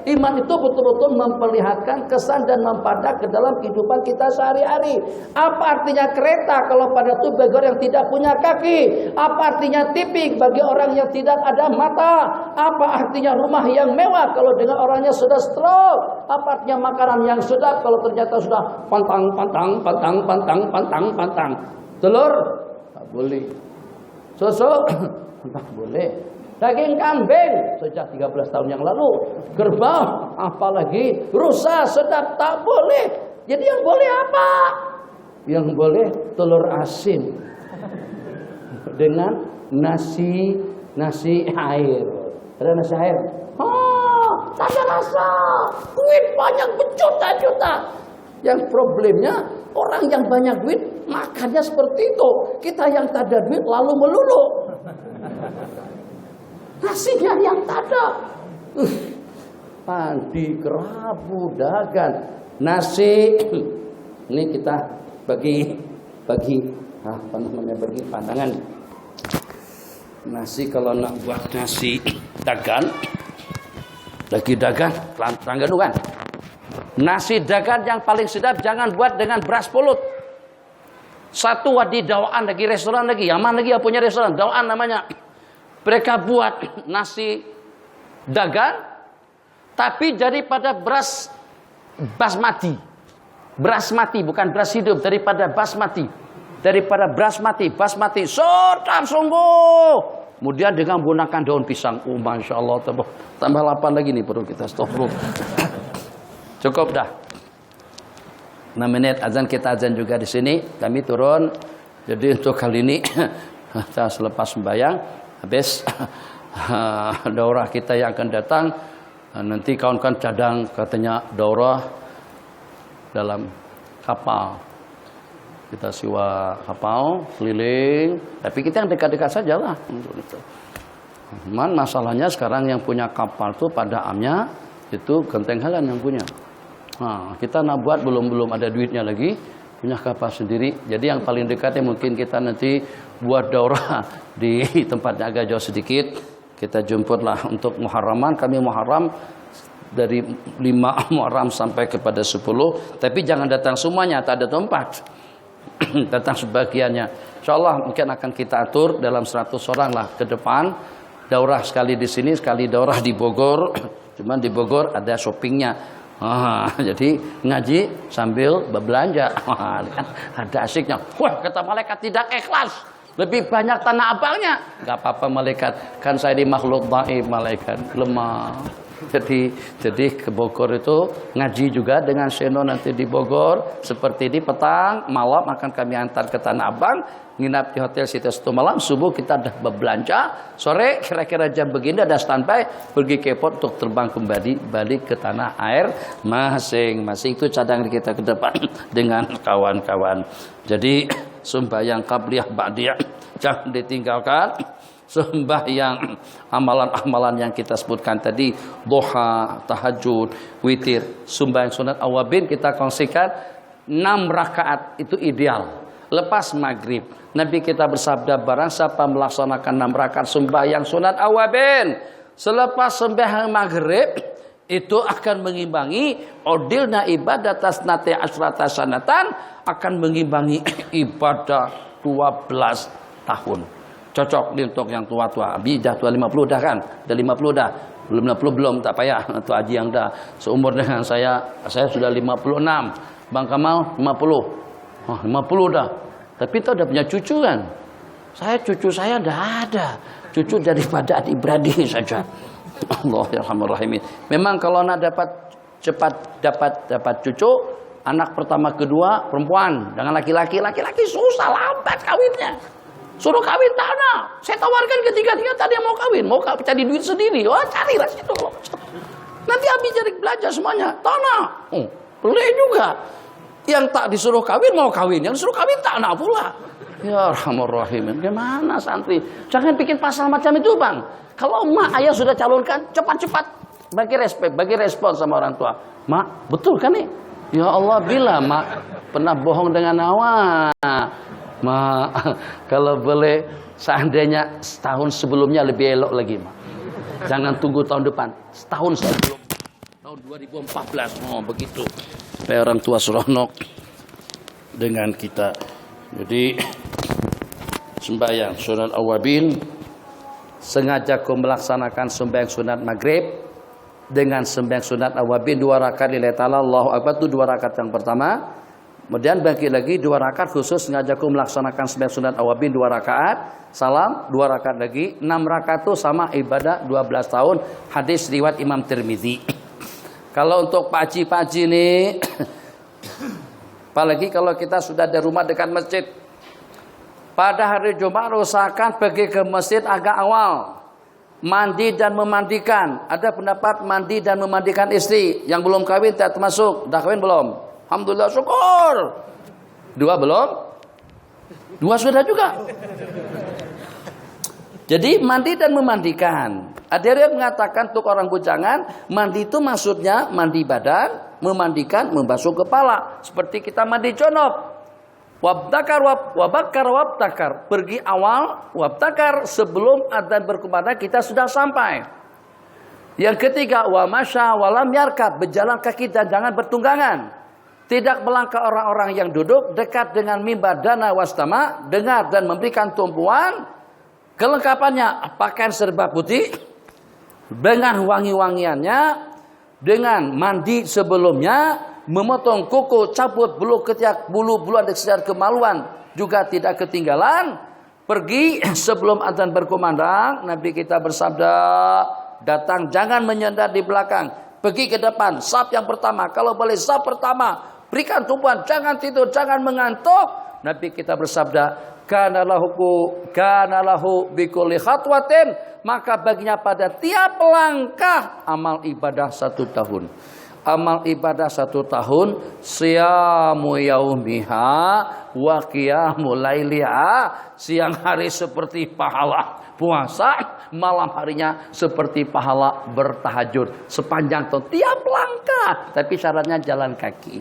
Iman itu betul-betul memperlihatkan kesan dan mempadak ke dalam kehidupan kita sehari-hari. Apa artinya kereta kalau pada itu bagi orang yang tidak punya kaki? Apa artinya TV bagi orang yang tidak ada mata? Apa artinya rumah yang mewah kalau dengan orangnya sudah stroke? Apa artinya makanan yang sedap kalau ternyata sudah pantang? Telur? Tak boleh. Susu? Tak boleh. Daging kambing sejak 13 tahun yang lalu. Kerbau, apalagi rusa sedap, tak boleh. Jadi yang boleh apa? Yang boleh telur asin dengan nasi air. Ada nasi air? Tak ada rasa. Duit banyak berjuta-juta. Yang problemnya orang yang banyak duit makannya seperti itu. Kita yang tak ada duit lalu melulu. Nasinya yang tak ada. Padi, kerabu, dagan, nasi. Ini kita bagi bagi pandangan. Nasi kalau nak buat nasi dagan, lagi dagan, langgan kan. Nasi dagan yang paling sedap jangan buat dengan beras pulut. Satu di Dawaan lagi restoran lagi, Yaman lagi yang punya restoran, Dawaan namanya. Mereka buat nasi dagan, tapi daripada beras basmati. Beras mati, bukan beras hidup, daripada basmati. Daripada beras mati, basmati. Sedap sungguh. Kemudian dengan menggunakan daun pisang. Oh, Masya Allah. Tambah 8 lagi nih perlu kita stop. Cukup dah. 6 menit azan, kita azan juga di sini. Kami turun. Jadi untuk kali ini, kita selepas sembahyang, habis daurah kita yang akan datang. Nanti kawan-kawan cadang katanya daurah dalam kapal. Kita sewa kapal keliling, tapi kita yang dekat-dekat saja lah untuk itu. Cuman masalahnya sekarang yang punya kapal tuh pada amnya itu Genteng Halan yang punya. Nah, kita nak buat belum ada duitnya lagi, punya kapal sendiri. Jadi yang paling dekatnya mungkin kita nanti buat daurah di tempatnya agak jauh sedikit. Kita jemputlah untuk Muharraman, kami Muharram dari 5 Muharram sampai kepada 10, tapi jangan datang semuanya, tak ada tempat. Datang sebagiannya. Insyaallah mungkin akan kita atur dalam 100 orang lah ke depan. Daurah sekali di sini, sekali daurah di Bogor. Cuman di Bogor ada shoppingnya. Jadi ngaji sambil berbelanja. Ada asiknya. Wah, kata malaikat tidak ikhlas. Lebih banyak tanah abangnya. Gak apa-apa malaikat. Kan saya di makhluk dhaif malaikat. Lemah. Jadi ke Bogor itu ngaji juga dengan Seno nanti di Bogor. Seperti di petang, malam akan kami antar ke Tanah Abang, nginap di hotel City 1 malam, subuh kita dah berbelanja, sore kira-kira jam begini ada standby, pergi ke airport untuk terbang kembali balik ke tanah air masing-masing. Itu cadangan kita ke depan dengan kawan-kawan. Jadi sembahyang qabliyah ba'diyah jangan ditinggalkan. Sembahyang amalan-amalan yang kita sebutkan tadi, duha, tahajud, witir, sembahyang sunat awabin kita kongsikan 6 rakaat itu ideal. Lepas maghrib Nabi kita bersabda, barang siapa melaksanakan 6 rakaat sembahyang sunat awabin selepas sembahyang maghrib, itu akan mengimbangi odilna ibadah tasnati asrata sanatan, akan mengimbangi ibadah 12 tahun. Cocok untuk yang tua-tua. Abi dah tua 50 dah kan? Dah 50 dah. Belum 60 belum, tak payah. Tu haji yang dah seumur dengan saya sudah 56. Bang Kamal 50. 50 dah. Tapi tu dah punya cucu kan? Cucu saya dah ada. Cucu daripada adik-beradik saja. Allahirrahmanirrahim. Memang kalau nak cepat dapat cucu, anak pertama kedua perempuan, dengan laki-laki susah, lambat kawinnya. Suruh kawin tanah. Saya tawarkan ketiga-tiga tadi yang mau kawin. Mau cari duit sendiri. Wah, carilah situ. Nanti habis cari belajar semuanya. Tanah. Boleh juga. Yang tak disuruh kawin mau kawin. Yang disuruh kawin tanah pula. Ya Rahmanirrahim. Gimana santri? Jangan bikin pasal macam itu bang. Kalau mak ayah sudah calonkan, cepat-cepat. Bagi respon sama orang tua. Mak, betul kan nih? Ya Allah, bila mak pernah bohong dengan awak. Ma, kalau boleh seandainya setahun sebelumnya lebih elok lagi, Ma. Jangan tunggu tahun depan, setahun sebelum tahun 2014. Oh, begitu. Supaya orang tua seronok dengan kita. Jadi sembahyang sunat awabin, sengaja kau melaksanakan sembahyang sunat maghrib dengan sembahyang sunat awabin 2 rakaat lillahi ta'ala, Allahu akbar, itu 2 rakaat yang pertama. Kemudian bagi lagi 2 rakaat khusus ngajaku melaksanakan sembahyang sunat awabin 2 rakaat, salam 2 rakaat lagi, 6 rakaat itu sama ibadah 12 tahun. Hadis riwayat Imam Tirmizi. Kalau untuk pak haji nih, apalagi kalau kita sudah ada rumah dekat masjid, pada hari Jumat usahakan pergi ke masjid agak awal, mandi dan memandikan. Ada pendapat mandi dan memandikan istri yang belum kawin tak termasuk. Dah kawin belum? Alhamdulillah, syukur. 2 belum? 2 sudah juga. Jadi mandi dan memandikan. Ada yang mengatakan untuk orang bujangan, mandi itu maksudnya mandi badan, memandikan, membasuh kepala. Seperti kita mandi junub. Wabtakar. Pergi awal, wabtakar sebelum adzan berkumandang kita sudah sampai. Yang ketiga, wa masya walam yarkab, berjalan kaki dan jangan bertunggangan. Tidak melangkah orang-orang yang duduk dekat dengan mimbar dana wastama, dengar dan memberikan tumpuan. Kelengkapannya pakaian serba putih dengan wangi-wangiannya, dengan mandi sebelumnya, memotong kuku, cabut bulu ketiak, bulu-buluan dan sekedar kemaluan juga tidak ketinggalan. Pergi sebelum adzan berkumandang, Nabi kita bersabda, datang jangan menyandar di belakang, pergi ke depan, saf yang pertama, kalau boleh saf pertama, berikan tumpuan, jangan tidur, jangan mengantuk. Nabi kita bersabda, kana lahu bikulli khatwatin, maka baginya pada tiap langkah amal ibadah 1 tahun. Amal ibadah 1 tahun, siyamu yaumiha wa qiyamul lailiha, siang hari seperti pahala puasa, malam harinya seperti pahala bertahajud sepanjang tahun, tiap langkah. Tapi syaratnya jalan kaki.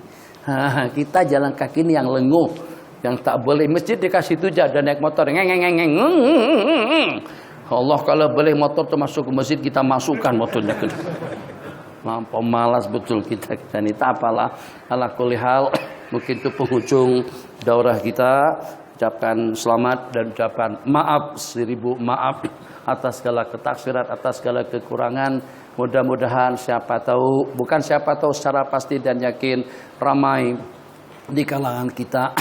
Kita jalan kaki ini yang lenguh. Yang tak boleh masjid dikasih tujah dan naik motor. Allah kalau boleh motor tuh masuk ke masjid kita masukkan motornya ke. Mampu malas betul kita ini. Tak apalah. Ala kulli hal mungkin itu penghujung daurah kita. Ucapkan selamat dan ucapan maaf 1000 maaf atas segala ketaksiran, atas segala kekurangan. Mudah-mudahan siapa tahu, bukan siapa tahu secara pasti dan yakin, ramai di kalangan kita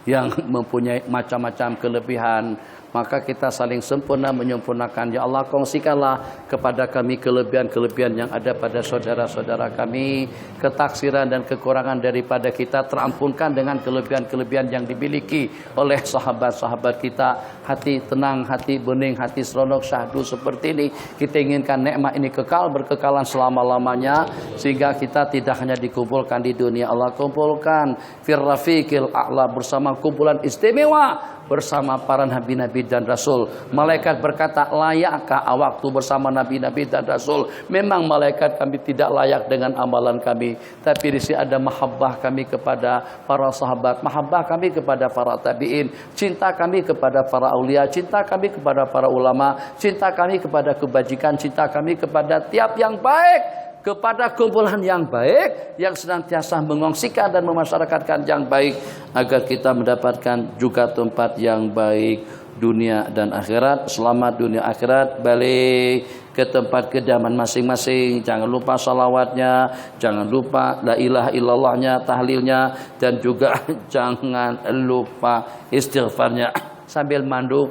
yang mempunyai macam-macam kelebihan, maka kita saling sempurna menyempurnakan. Ya Allah, kongsikanlah kepada kami kelebihan-kelebihan yang ada pada saudara-saudara kami. Ketaksiran dan kekurangan daripada kita terampunkan dengan kelebihan-kelebihan yang dimiliki oleh sahabat-sahabat kita. Hati tenang, hati bening, hati seronok, syahdu seperti ini. Kita inginkan nikmat ini kekal, berkekalan selama-lamanya, sehingga kita tidak hanya dikumpulkan di dunia. Allah kumpulkan firrafiqil a'la, bersama kumpulan istimewa bersama para nabi-nabi dan rasul. Malaikat berkata, layakkah waktu bersama nabi-nabi dan rasul? Memang malaikat kami tidak layak dengan amalan kami, tapi di sini ada mahabbah kami kepada para sahabat, mahabbah kami kepada para tabi'in, cinta kami kepada para aulia, cinta kami kepada para ulama, cinta kami kepada kebajikan, cinta kami kepada tiap yang baik, kepada kumpulan yang baik yang senantiasa mengongsikan dan memasyarakatkan yang baik, agar kita mendapatkan juga tempat yang baik dunia dan akhirat. Selamat dunia akhirat, balik ke tempat kediaman masing-masing. Jangan lupa salawatnya, jangan lupa la ilaha illallahnya, tahlilnya, dan juga jangan lupa istighfarnya sambil mandu.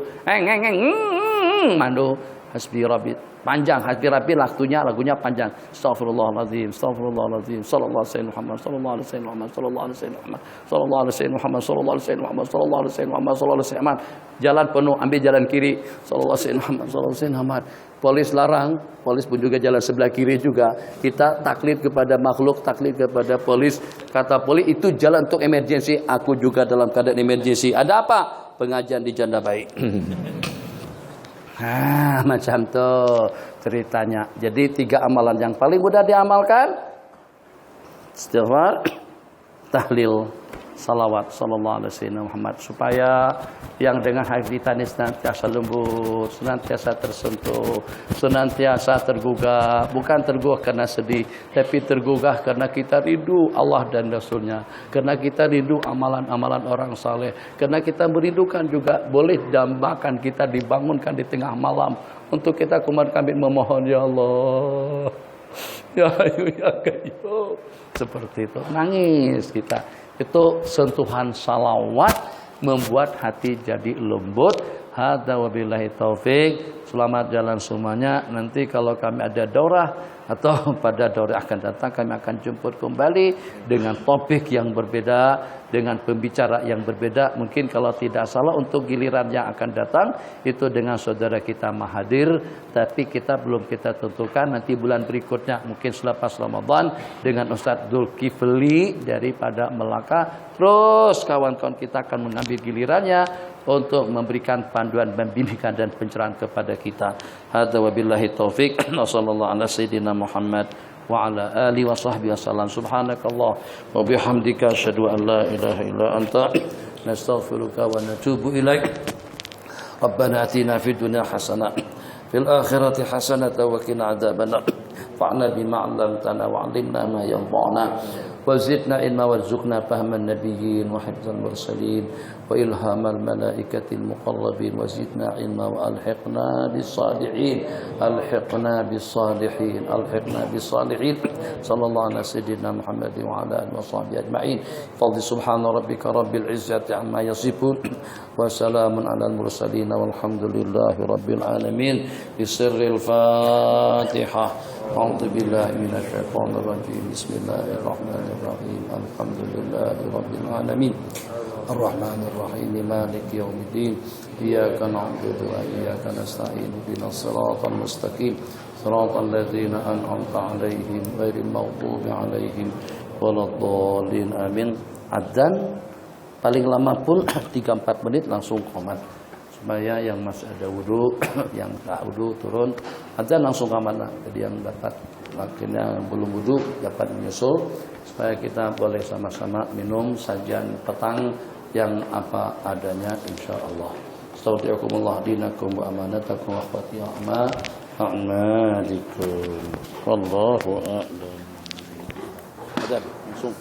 Mandu hasbi rabbi. Panjang hati rapi, lagunya panjang. Astaghfirullahaladzim, astaghfirullahaladzim. Sallallahu alaihi Muhammad, sallallahu alaihi Muhammad, sallallahu alaihi Muhammad, sallallahu alaihi Muhammad, sallallahu alaihi Muhammad, sallallahu alaihi Muhammad, sallallahu alaihi Muhammad. Jalan penuh, ambil jalan kiri. Sallallahu alaihi Muhammad, sallallahu alaihi Muhammad. Polis larang, polis pun juga jalan sebelah kiri juga. Kita taklid kepada makhluk, taklid kepada polis. Kata polis itu jalan untuk emergensi. Aku juga dalam keadaan emergensi. Ada apa? Pengajian di Janda Baik. Macam tuh ceritanya. Jadi 3 amalan yang paling mudah diamalkan: istighfar, tahlil, salawat sallallahu alaihi Muhammad, supaya yang dengan hati kita ini senantiasa lembut, senantiasa tersentuh, senantiasa tergugah. Bukan tergugah karena sedih, tapi tergugah karena kita rindu Allah dan Rasulnya, karena kita rindu amalan-amalan orang saleh, karena kita merindukan juga boleh dambakan kita dibangunkan di tengah malam untuk kita kami memohon, ya Allah, ya Hayyu ya Qayyum. Seperti itu, nangis kita. Itu sentuhan salawat membuat hati jadi lembut. Hadza wabillahi taufik. Selamat jalan semuanya. Nanti kalau kami ada daurah atau pada daurah akan datang kami akan jemput kembali dengan topik yang berbeda, dengan pembicara yang berbeda. Mungkin kalau tidak salah untuk giliran yang akan datang itu dengan saudara kita Mahathir, tapi kita belum kita tentukan nanti bulan berikutnya mungkin selepas Ramadan dengan Ustadz Zulkifli daripada Melaka. Terus kawan-kawan kita akan mengambil gilirannya untuk memberikan panduan, bimbingan dan pencerahan kepada kita. Hadza wabillahi taufik. Wassallallahu ala sayyidina Muhammad wa ala alihi wa sahbihi wasallam. Subhanakallah wa bihamdika asyhadu an la ilaha illa anta nastaghfiruka wa natubu ilaik. Rabbana atina fid dunya hasanah fil akhirati hasanah wa qina adzabannar. Fa'na bima 'allamtana wa 'allimna ma yanfa'una وزدنا علما وارزقنا فهم النبيين وحفظ المرسلين وإلهام الملائكة المقربين وزدنا علما وألحقنا بالصالحين ألحقنا بالصالحين صلى الله على سيدنا محمد وعلى آله وصحبه أجمعين. فضل سبحان ربك رب العزة عما يصفون وسلام على المرسلين والحمد لله رب العالمين. بسر الفاتحة. أعوذ بالله من الشيطان الرجيم. بسم الله الرحمن الرحيم. الحمد لله رب العالمين الرحمن الرحيم مالك يوم الدين إياك نعبد وإياك نستعين اهدنا الصراط المستقيم صراط الذين أنعمت عليهم غير المغضوب عليهم ولا الضالين آمين. Adzan paling lama pun 3-4 menit langsung qomat supaya yang masih ada wudu, yang tak wudu turun adzan langsung qomat. Jadi yang dapat akhirnya belum wudu dapat menyusul supaya kita boleh sama-sama minum sajian petang yang apa adanya insyaallah. Astagfirullahaladzim dinakum wa amanatakum wa akhwati a'malikum. Wallahu a'lam. Adzan langsung